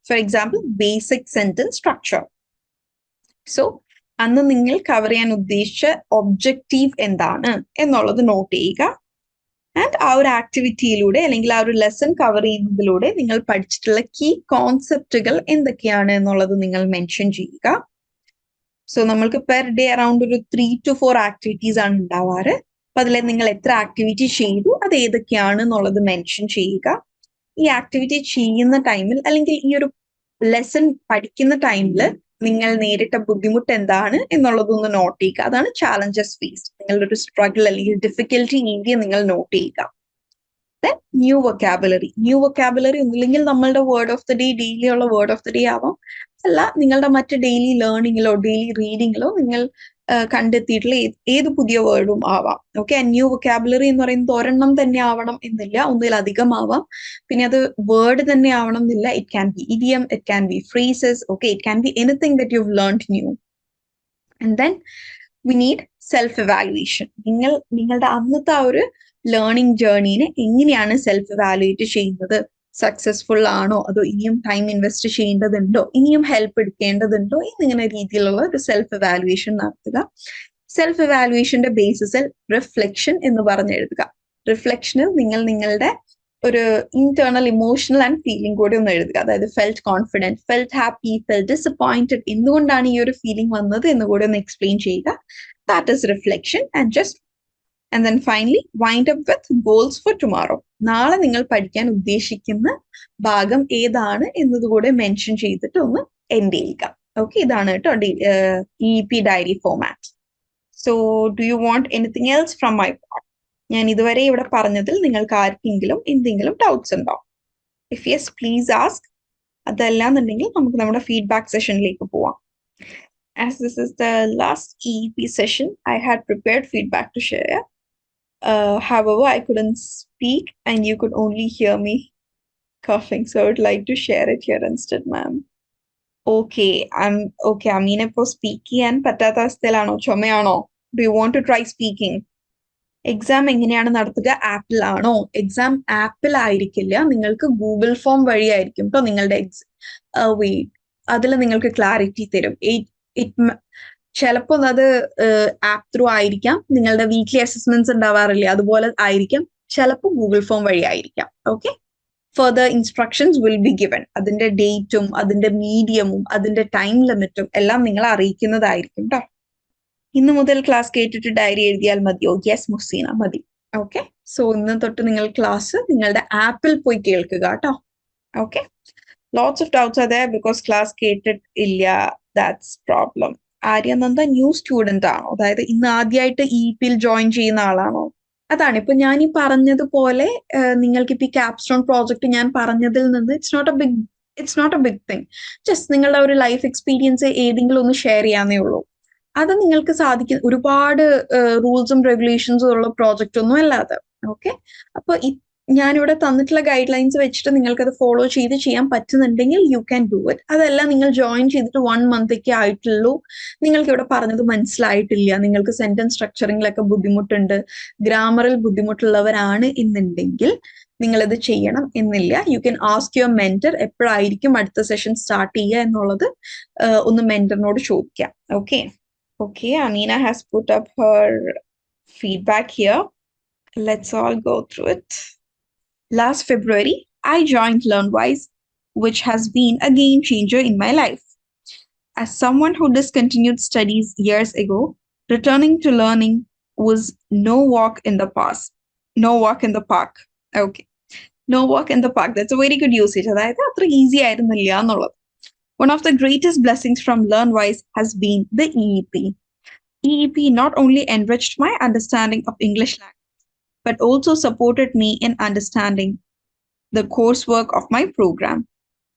For example basic sentence structure. So അന്ന് നിങ്ങൾ കവർ ചെയ്യാൻ ഉദ്ദേശിച്ച ഒബ്ജക്റ്റീവ് എന്താണ് എന്നുള്ളത് നോട്ട് ചെയ്യുക. ആൻഡ് ആ ഒരു ആക്ടിവിറ്റിയിലൂടെ അല്ലെങ്കിൽ ആ ഒരു ലെസൺ കവർ ചെയ്യുന്നതിലൂടെ നിങ്ങൾ പഠിച്ചിട്ടുള്ള കീ കോൺസെപ്റ്റുകൾ എന്തൊക്കെയാണ് എന്നുള്ളത് നിങ്ങൾ മെൻഷൻ ചെയ്യുക. സോ നമ്മൾക്ക് പെർ ഡേ അറൌണ്ട് ഒരു 3 to 4 ആക്ടിവിറ്റീസ് ആണ് ഉണ്ടാവാറ്. അപ്പൊ അതിൽ നിങ്ങൾ എത്ര ആക്ടിവിറ്റി ചെയ്തു, അത് ഏതൊക്കെയാണ് എന്നുള്ളത് മെൻഷൻ ചെയ്യുക. ഈ ആക്ടിവിറ്റി ചെയ്യുന്ന ടൈമിൽ അല്ലെങ്കിൽ ഈ ഒരു ലെസൺ പഠിക്കുന്ന ടൈമിൽ നിങ്ങൾ നേരിട്ട ബുദ്ധിമുട്ട് എന്താണ് എന്നുള്ളതൊന്ന് നോട്ട് ചെയ്യുക. അതാണ് ചാലഞ്ചസ് ഫേസ്ഡ്. നിങ്ങളുടെ ഒരു സ്ട്രഗിൾ അല്ലെങ്കിൽ ഡിഫിക്കൽറ്റി ഏരിയ നിങ്ങൾ നോട്ട് ചെയ്യുക. ദെൻ ന്യൂ വൊക്കാബുലറി ഒന്നില്ലെങ്കിൽ നമ്മളുടെ word of the day, daily ഉള്ള വേർഡ് ഓഫ് ദ ഡേ ആവാം, അല്ല നിങ്ങളുടെ മറ്റ് ഡെയിലി ലേണിങ്ങിലോ ഡെയിലി റീഡിങ്ങിലോ നിങ്ങൾ കണ്ടെത്തിയിട്ടുള്ള ഏത് പുതിയ വേർഡും ആവാം. ഓക്കെ, ന്യൂ വൊക്കാബുലറി എന്ന് പറയുന്നത് ഒരെണ്ണം തന്നെ ആവണം എന്നില്ല, ഒന്നിലധികം ആവാം. പിന്നെ അത് വേർഡ് തന്നെ ആവണം എന്നില്ല. It can be idiom, it can be phrases, okay, it can be anything that you have learned new. And then we need self evaluation. നിങ്ങളുടെ അന്നത്തെ ആ ഒരു ലേണിംഗ് ജേർണീനെ എങ്ങനെയാണ് സെൽഫ് എവാലുവേറ്റ് ചെയ്യുന്നത്? സക്സസ്ഫുൾ ആണോ, അതോ ഇനിയും ടൈം ഇൻവെസ്റ്റ് ചെയ്യേണ്ടതുണ്ടോ, ഇനിയും ഹെൽപ്പ് എടുക്കേണ്ടതുണ്ടോ എന്നിങ്ങനെ രീതിയിലുള്ള ഒരു സെൽഫ് എവാലുവേഷൻ നടത്തുക. സെൽഫ് എവാലുവേഷന്റെ ബേസിസിൽ റിഫ്ലക്ഷൻ എന്ന് പറഞ്ഞെഴുതുക. റിഫ്ലക്ഷനിൽ നിങ്ങൾ നിങ്ങളുടെ ഒരു ഇന്റേണൽ ഇമോഷണൽ ആൻഡ് ഫീലിംഗ് കൂടി ഒന്ന് എഴുതുക. അതായത് felt confident, felt happy, felt disappointed, എന്തുകൊണ്ടാണ് ഈ ഒരു ഫീലിംഗ് വന്നത് എന്ന് കൂടി ഒന്ന് എക്സ്പ്ലെയിൻ ചെയ്യുക. That is reflection. And then finally wind up with goals for tomorrow. നാളെ നിങ്ങൾ പഠിക്കാൻ ഉദ്ദേശിക്കുന്ന ഭാഗം ഏതാണ് എന്നതുകൂടെ മെൻഷൻ ചെയ്തിട്ട് ഒന്ന് എൻഡ് ചെയ്യുക. ഓക്കെ, ഇതാണ് കേട്ടോ EEP diary format. So do you want anything else from my part? ഞാൻ ഇതുവരെ ഇവിടെ പറഞ്ഞതിൽ നിങ്ങൾക്ക് ആർക്കെങ്കിലും എന്തെങ്കിലും ഡൗട്ട്സ് ഉണ്ടോ? If yes please ask. അതല്ലാന്നുണ്ടെങ്കിൽ നമുക്ക് നമ്മുടെ ഫീഡ്ബാക്ക് സെഷനിലേക്ക് പോവാം. As this is the last EEP session, I had prepared feedback to share. However, I couldn't speak and you could only hear me coughing. So I would like to share it here instead, ma'am. Okay, Amina po speaking and patata stelano chomeyano. Do you want to try speaking? Exam എങ്ങനെയാണ് നടത്തുക? ആപ്പിൽ ആണോ? Exam ആപ്പിൽ ആയിരിക്കില്ല, നിങ്ങൾക്ക് Google form വഴിയായിരിക്കും കേട്ടോ നിങ്ങളുടെ അതിൽ നിങ്ങൾക്ക് ക്ലാരിറ്റി തരും. ചിലപ്പോൾ അത് ആപ്പ് ത്രൂ ആയിരിക്കാം, നിങ്ങളുടെ വീക്ക്ലി അസസ്മെന്റ്സ് ഉണ്ടാവാറില്ലേ അതുപോലെ ആയിരിക്കാം, ചിലപ്പോൾ ഗൂഗിൾ ഫോം വഴി ആയിരിക്കാം. Okay, further instructions will be given. അതിന്റെ ഡേറ്റും അതിന്റെ മീഡിയമും അതിന്റെ ടൈം ലിമിറ്റും എല്ലാം നിങ്ങൾ അറിയിക്കുന്നതായിരിക്കും കേട്ടോ. ഇന്ന് മുതൽ ക്ലാസ് കേട്ടിട്ട് ഡയറി എഴുതിയാൽ മതിയോ? യെസ് മുസീന, മതി. ഓക്കെ, സോ ഇന്ന് തൊട്ട് നിങ്ങൾ ക്ലാസ് നിങ്ങളുടെ ആപ്പിൽ പോയി കേൾക്കുക കേട്ടോ. Okay, lots of doubts are there because class കേട്ടിട്ടില്ല, that's problem. Aryananda new student ആണോ? അതായത് ഇന്ന് ആദ്യമായിട്ട് EEPയിൽ ജോയിൻ ചെയ്യുന്ന ആളാണോ? അതാണ് ഇപ്പൊ ഞാൻ ഈ പറഞ്ഞതുപോലെ നിങ്ങൾക്ക് ഇപ്പൊ ഈ ക്യാപ്സ്റ്റോൺ പ്രോജക്റ്റ് ഞാൻ പറഞ്ഞതിൽ നിന്ന് it's not a big thing. Just നിങ്ങളുടെ ഒരു ലൈഫ് എക്സ്പീരിയൻസ് ഏതെങ്കിലും ഒന്ന് ഷെയർ ചെയ്യാന്നേ ഉള്ളൂ. അത് നിങ്ങൾക്ക് സാധിക്കും ഒരുപാട് റൂൾസും റെഗുലേഷൻസും ഉള്ള പ്രോജക്റ്റ് ഒന്നും അല്ലാതെ. ഓക്കെ, അപ്പൊ ഞാനിവിടെ തന്നിട്ടുള്ള ഗൈഡ് ലൈൻസ് വെച്ചിട്ട് നിങ്ങൾക്ക് അത് ഫോളോ ചെയ്ത് ചെയ്യാൻ പറ്റുന്നുണ്ടെങ്കിൽ യു ക്യാൻ ഡു ഇറ്റ്. അതല്ല നിങ്ങൾ ജോയിൻ ചെയ്തിട്ട് 1 month ആയിട്ടുള്ളൂ, നിങ്ങൾക്ക് ഇവിടെ പറഞ്ഞത് മനസ്സിലായിട്ടില്ല, നിങ്ങൾക്ക് സെന്റൻസ് സ്ട്രക്ചറിങ്ങിലൊക്കെ ബുദ്ധിമുട്ടുണ്ട്, ഗ്രാമറിൽ ബുദ്ധിമുട്ടുള്ളവരാണ് എന്നുണ്ടെങ്കിൽ നിങ്ങളിത് ചെയ്യണം എന്നില്ല. You can ask your mentor എപ്പോഴായിരിക്കും അടുത്ത സെഷൻ സ്റ്റാർട്ട് ചെയ്യുക എന്നുള്ളത് ഒന്ന് മെന്ററിനോട് ചോദിക്കാം. Okay. Okay, Amina has put up her feedback here. Let's all go through it. Last February, I joined LearnWise, which has been a game changer in my life. As someone who discontinued studies years ago, returning to learning was no walk in the past. No walk in the park. Okay. No walk in the park. That's a very good usage. അതായത് അത്ര easy ആയിരുന്നില്ല എന്നുള്ളത്. One of the greatest blessings from LearnWise has been the EEP. EEP not only enriched my understanding of English language, but also supported me in understanding the coursework of my program.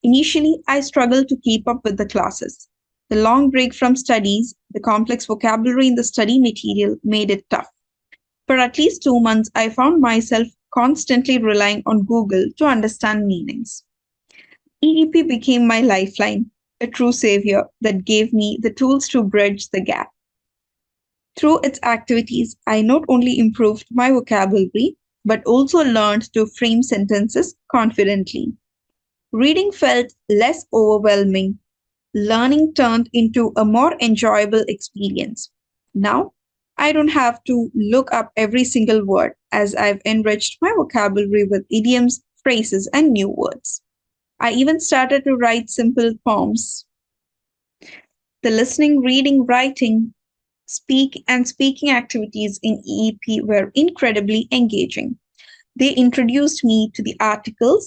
Initially, I struggled to keep up with the classes. The long break from studies, the complex vocabulary in the study material made it tough. For at least 2 months, I found myself constantly relying on Google to understand meanings. EEP became my lifeline, a true savior that gave me the tools to bridge the gap. Through its activities, I not only improved my vocabulary, but also learned to frame sentences confidently. Reading felt less overwhelming. Learning turned into a more enjoyable experience. Now, I don't have to look up every single word, as I've enriched my vocabulary with idioms, phrases, and new words. I even started to write simple poems. The listening, reading, writing, speaking activities in EEP were incredibly engaging. They introduced me to the articles,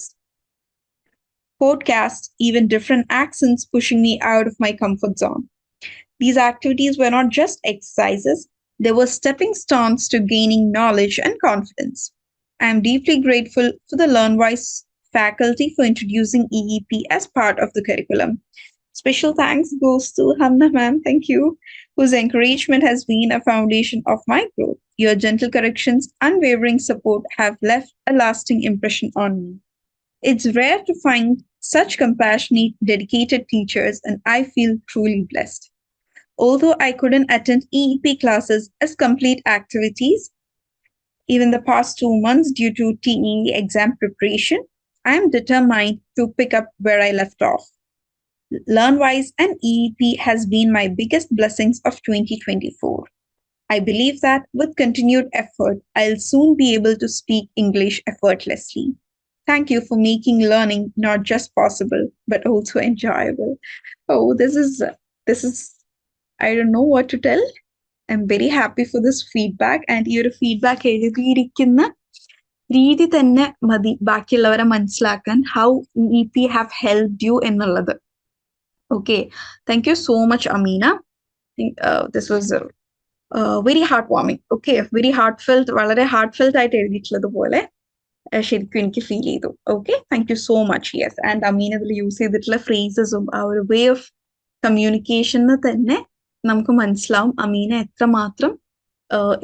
podcasts, even different accents, pushing me out of my comfort zone. These activities were not just exercises, they were stepping stones to gaining knowledge and confidence. I am deeply grateful for the LearnWise faculty for introducing EEP as part of the curriculum. Special thanks goes to Hamna ma'am, thank you, whose encouragement has been a foundation of my growth. Your gentle corrections, unwavering support have left a lasting impression on me. It's rare to find such compassionate, dedicated teachers, and I feel truly blessed. Although I couldn't attend EEP classes as complete activities, even the past 2 months due to TEE exam preparation, I am determined to pick up where I left off. LearnWise and EEP has been my biggest blessings of 2024. I believe that with continued effort, I'll soon be able to speak English effortlessly. Thank you for making learning not just possible, but also enjoyable. Oh, this is, I don't know what to tell. I'm very happy for this feedback, and your feedback എഴുതിയിരിക്കുന്ന രീതി തന്നെ മതി ബാക്കിയുള്ളവരെ മനസ്സിലാക്കാൻ how EEP have helped you എന്നുള്ളത്. Okay, thank you so much, Amina. I think this was very heartwarming. Okay, very heartfelt, വളരെ heartfelt ആയിട്ട് എഴുതിയിട്ടുള്ളത് പോലെ ശരിക്കും എനിക്ക് ഫീൽ ചെയ്തു. Okay, thank you so much. Yes, and Amin ഇതിൽ യൂസ് ചെയ്തിട്ടുള്ള ഫ്രേസസും ആ ഒരു വേ ഓഫ് കമ്മ്യൂണിക്കേഷന് തന്നെ നമുക്ക് മനസ്സിലാവും അമീന എത്രമാത്രം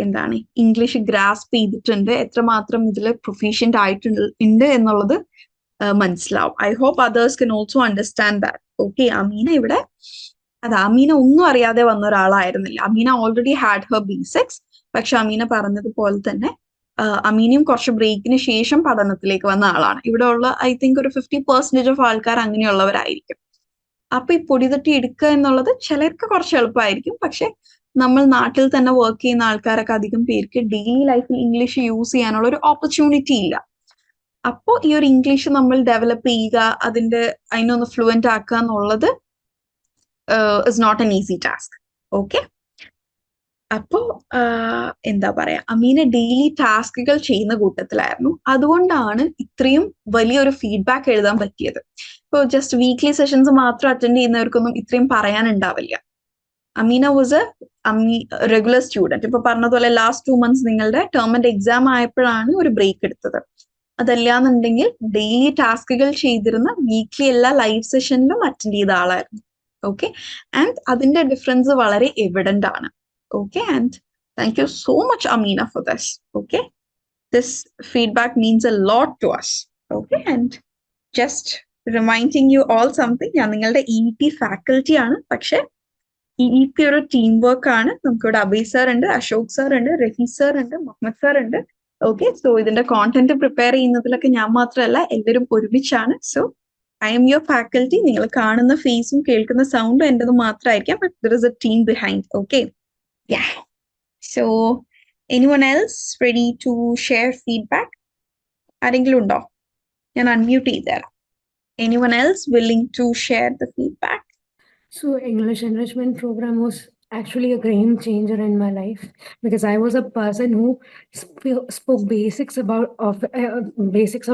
എന്താണ് ഇംഗ്ലീഷ് ഗ്രാസ്പ് ചെയ്തിട്ടുണ്ട്, എത്രമാത്രം ഇതിൽ പ്രൊഫീഷ്യന്റ് ആയിട്ടുണ്ട് എന്നുള്ളത് മനസ്സിലാവും. I hope others can also understand that. Okay, Amina ഇവിടെ അമീന ഒന്നും അറിയാതെ വന്ന ഒരാളായിരുന്നില്ല. Amina already had her basics. പക്ഷെ അമീന പറഞ്ഞതുപോലെ തന്നെ അമീനയും കുറച്ച് ബ്രേക്കിന് ശേഷം പഠനത്തിലേക്ക് വന്ന ആളാണ്. ഇവിടെ ഉള്ള ഐ തിങ്ക് ഒരു 50% ഓഫ് ആൾക്കാർ അങ്ങനെയുള്ളവരായിരിക്കും. അപ്പൊ ഈ പൊടിതട്ടി എടുക്കുക എന്നുള്ളത് ചിലർക്ക് കുറച്ച് എളുപ്പമായിരിക്കും. പക്ഷെ നമ്മൾ നാട്ടിൽ തന്നെ വർക്ക് ചെയ്യുന്ന ആൾക്കാരൊക്കെ അധികം പേർക്ക് ഡെയിലി ലൈഫിൽ ഇംഗ്ലീഷ് യൂസ് ചെയ്യാനുള്ള ഒരു ഓപ്പർച്യൂണിറ്റി ഇല്ല. അപ്പോൾ ഈ ഒരു ഇംഗ്ലീഷ് നമ്മൾ ഡെവലപ്പ് ചെയ്യുക, അതിനൊന്ന് ഫ്ലുവന്റ് ആക്കുക എന്നുള്ളത് is not an easy task. Okay, അപ്പോ എന്താ പറയാ, അമീന ഡെയിലി ടാസ്കുകൾ ചെയ്യുന്ന കൂട്ടത്തിലായിരുന്നു. അതുകൊണ്ടാണ് ഇത്രയും വലിയൊരു ഫീഡ്ബാക്ക് എഴുതാൻ പറ്റിയത്. ഇപ്പോൾ ജസ്റ്റ് വീക്ക്ലി സെഷൻസ് മാത്രം അറ്റൻഡ് ചെയ്യുന്നവർക്കൊന്നും ഇത്രയും പറയാനുണ്ടാവില്ല. Amina was a regular student. ഇപ്പൊ പറഞ്ഞതുപോലെ ലാസ്റ്റ് 2 months നിങ്ങളുടെ ടേം ആൻഡ് എക്സാം ആയപ്പോഴാണ് ഒരു ബ്രേക്ക് എടുത്തത്. അതല്ലാന്നുണ്ടെങ്കിൽ ഡെയിലി ടാസ്കുകൾ ചെയ്തിരുന്ന, വീക്ക്ലി എല്ലാ ലൈവ് സെഷനിലും അറ്റൻഡ് ചെയ്ത ആളായിരുന്നു. ഓക്കെ, ആൻഡ് അതിന്റെ ഡിഫറൻസ് വളരെ എവിഡന്റ് ആണ്. Okay, and thank you so much Amina for this. Okay, this feedback means a lot to us. Okay, and just reminding you all something, ഞാൻ നിങ്ങളുടെ EEP ഫാക്കൽറ്റി ആണ്, പക്ഷെ EEP ഒരു ടീം വർക്ക് ആണ്. നമുക്കിവിടെ അബി സാർ ഉണ്ട്, അശോക് സാർ ഉണ്ട്, റഹീ സാർ ഉണ്ട്, മുഹമ്മദ് സാർ ഉണ്ട്. ഓക്കെ, സോ ഇതിന്റെ കോണ്ടന്റ് പ്രിപ്പയർ ചെയ്യുന്നതിലൊക്കെ ഞാൻ മാത്രമല്ല, എല്ലാവരും ഒരുമിച്ചാണ്. So I'm your faculty. നിങ്ങൾ കാണുന്ന ഫേസും കേൾക്കുന്ന സൗണ്ടും എന്റേത് മാത്രമായിരിക്കാം, but there is a team behind. Okay, yeah. So anyone else ready to share feedback? ആരെങ്കിലും ഉണ്ടോ? ഞാൻ അൺമ്യൂട്ട് ചെയ്തുതരാം. Anyone else willing to share the feedback? So English enrichment program was actually a game changer in my life, because I was a person who spoke basics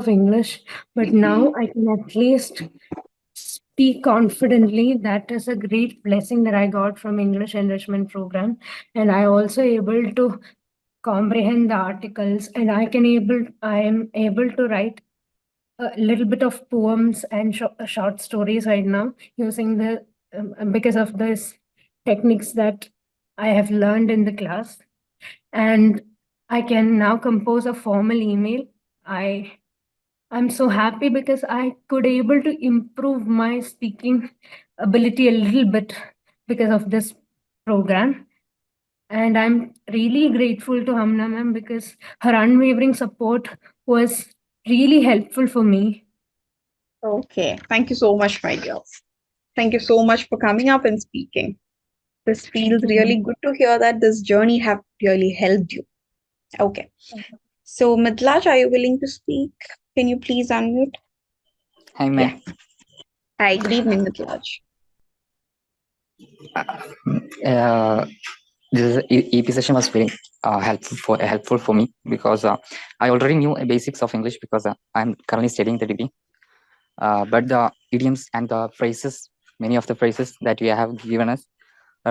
of English, but now I can at least speak confidently. That is a great blessing that I got from English enrichment program, and I also able to comprehend the articles, and I am able to write a little bit of poems and short stories right now, using because of this techniques that I have learned in the class. And I can now compose a formal email. I'm so happy because I could able to improve my speaking ability a little bit because of this program. And I'm really grateful to Hamna ma'am, because her unwavering support was really helpful for me. Okay, thank you so much, my girls. Thank you so much for coming up and speaking. This feels really good to hear that this journey have really helped you. Okay. So, Midlaj, are you willing to speak? Can you please unmute? Hi, ma'am. Yeah. Hi, good evening, Midlaj. This EP session was very helpful for me, because I already knew basics of English, because I'm currently studying the degree. But the idioms and the phrases, many of the phrases that you have given us,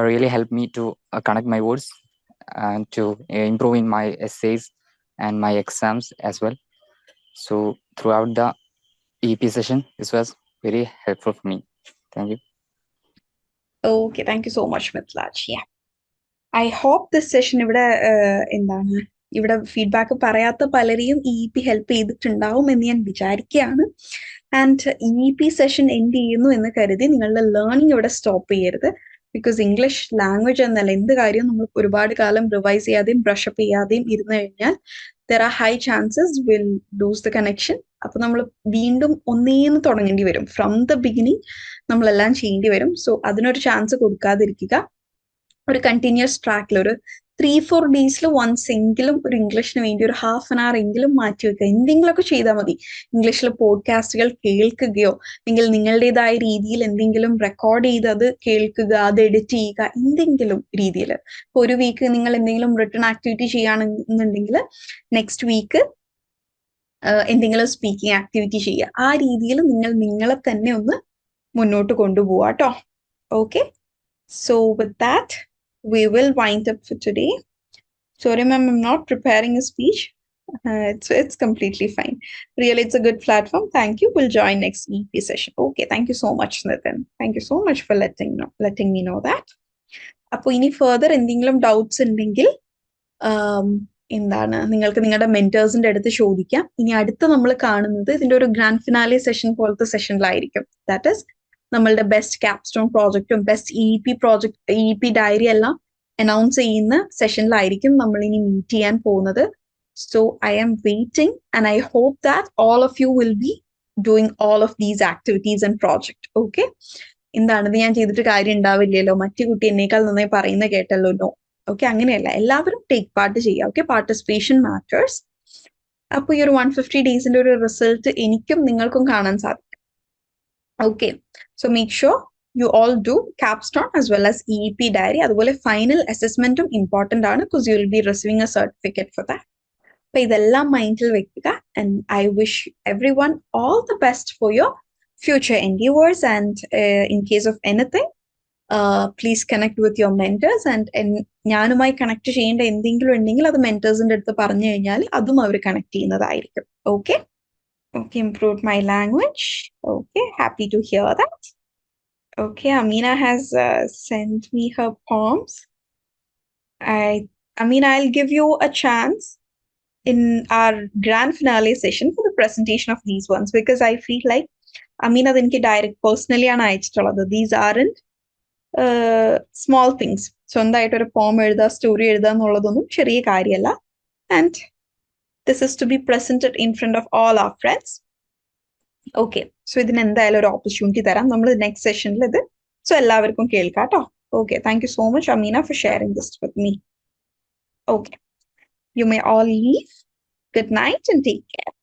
really helped me to connect my words and to improve in my essays and my exams as well. So throughout the EP session, this was very helpful for me. Thank you. Okay, thank you so much, Midlaj. Yeah. I hope this session ഇവിടെ feedback പറയാത്ത പലരെയും EEP help ചെയ്തിട്ടുണ്ടാവും എന്ന് ഞാൻ വിചാരിക്കുകയാണ്. And EEP session end ചെയ്യുന്നു എന്ന് കരുതി നിങ്ങളുടെ ലേണിംഗ് ഇവിടെ സ്റ്റോപ്പ് ചെയ്യരുത്. ബിക്കോസ് ഇംഗ്ലീഷ് ലാംഗ്വേജ് എന്നല്ല, എന്ത് കാര്യവും നമ്മൾ ഒരുപാട് കാലം റിവൈസ് ചെയ്യാതെയും ബ്രഷപ്പ് ചെയ്യാതെയും ഇരുന്ന് കഴിഞ്ഞാൽ there are high chances will lose the connection. അപ്പൊ നമ്മൾ വീണ്ടും ഒന്നേന്ന് തുടങ്ങേണ്ടി വരും. ഫ്രം ദ ബിഗിനിങ് നമ്മളെല്ലാം ചെയ്യേണ്ടി വരും. സോ അതിനൊരു ചാൻസ് കൊടുക്കാതിരിക്കുക. ഒരു കണ്ടിന്യൂസ് ട്രാക്കിൽ ഒരു 3-4 ഡേയ്സിൽ വൺസ് എങ്കിലും ഒരു ഇംഗ്ലീഷിന് വേണ്ടി ഒരു ഹാഫ് ആൻ അവർ എങ്കിലും മാറ്റി വെക്കുക. എന്തെങ്കിലുമൊക്കെ ചെയ്താൽ മതി. ഇംഗ്ലീഷിൽ പോഡ്കാസ്റ്റുകൾ കേൾക്കുകയോ അല്ലെങ്കിൽ നിങ്ങളുടേതായ രീതിയിൽ എന്തെങ്കിലും റെക്കോർഡ് ചെയ്ത് അത് കേൾക്കുക, അത് എഡിറ്റ് ചെയ്യുക, എന്തെങ്കിലും രീതിയിൽ. ഇപ്പൊ ഒരു വീക്ക് നിങ്ങൾ എന്തെങ്കിലും റിട്ടൺ ആക്ടിവിറ്റി ചെയ്യുകയാണെന്നുണ്ടെങ്കിൽ നെക്സ്റ്റ് വീക്ക് എന്തെങ്കിലും സ്പീക്കിംഗ് ആക്ടിവിറ്റി ചെയ്യുക. ആ രീതിയിൽ നിങ്ങളെ തന്നെ ഒന്ന് മുന്നോട്ട് കൊണ്ടുപോവാട്ടോ. Okay, so with that we will wind up for today. Sorry ma'am, I'm not preparing a speech. It's completely fine. Really, it's a good platform. Thank you. We'll join next EP session. Okay, thank you so much, Nitin. Thank you so much for letting me know that. അപ്പോൾ ഇനി further എന്തെങ്കിലും doubts ഉണ്ടെങ്കിൽ എന്താണ് നിങ്ങൾക്ക് നിങ്ങളുടെ മെന്റേഴ്സിന്റെ അടുത്ത് ചോദിക്കാം. ഇനി അടുത്ത് നമ്മൾ കാണുന്നത് ഇതിന്റെ ഒരു ഗ്രാൻഡ് ഫിനാലെ സെഷൻ പോലത്തെ സെഷനിലായിരിക്കും. ദാറ്റ് ഈസ് നമ്മളുടെ ബെസ്റ്റ് ക്യാപ്സ്റ്റോൺ പ്രോജക്റ്റും ബെസ്റ്റ് EEP ഡയറി എല്ലാം അനൗൺസ് ചെയ്യുന്ന സെഷനിലായിരിക്കും നമ്മൾ ഇനി മീറ്റ് ചെയ്യാൻ പോകുന്നത്. So I am waiting and I hope that all of you will be doing all of these activities and project. Okay, എന്താണിത് ഞാൻ ചെയ്തിട്ട് കാര്യം ഉണ്ടാവില്ലല്ലോ, മറ്റു കുട്ടി എന്നേക്കാൾ നന്നായി പറയുന്ന കേട്ടല്ലോ, നോ. ഓക്കെ, അങ്ങനെയല്ല, എല്ലാവരും ടേക്ക് പാർട്ട് ചെയ്യുക. Okay, participation matters. അപ്പൊ ഈ ഒരു 150 ഡേയ്സിന്റെ ഒരു റിസൾട്ട് എനിക്കും നിങ്ങൾക്കും കാണാൻ സാധിക്കും. Okay, so make sure you all do capstone as well as EEP diary. അതുപോലെ ഫൈനൽ അസസ്മെന്റും ഇമ്പോർട്ടന്റ് ആണ്, because you will be receiving a certificate for that. അപ്പൊ ഇതെല്ലാം മൈൻഡിൽ വെക്കുക. And I wish everyone all the best for your future endeavors. And in case of anything, please connect with your mentors. And ഞാനുമായി connect ചെയ്യേണ്ട എന്തെങ്കിലും ഉണ്ടെങ്കിൽ അത് മെന്റേഴ്സിന്റെ അടുത്ത് പറഞ്ഞു കഴിഞ്ഞാൽ അതും അവർ കണക്ട് ചെയ്യുന്നതായിരിക്കും. Okay. Okay, improved my language. Okay, happy to hear that. Okay, Amina has sent me her poems. Amina, I'll give you a chance in our grand finale session for the presentation of these ones because I feel like Amina എനിക്ക് direct personally ആണ് അയച്ചിട്ടുള്ളത്. These aren't small things. സ്വന്തമായിട്ട് ഒരു പോം എഴുതുക, story എഴുതുക എന്നുള്ളതൊന്നും ചെറിയ കാര്യമല്ല. And this is to be presented in front of all our friends. Okay, so ഇതിന് എന്തായാലും ഒരു ഓപ്പർച്യൂണിറ്റി തരാം നമ്മൾ നെക്സ്റ്റ് സെഷനിൽ ഇത്. സോ എല്ലാവർക്കും കേൾക്കാം കേട്ടോ. Okay, thank you so much, Amina, for sharing this with me. Okay, you may all leave. Good night and take care.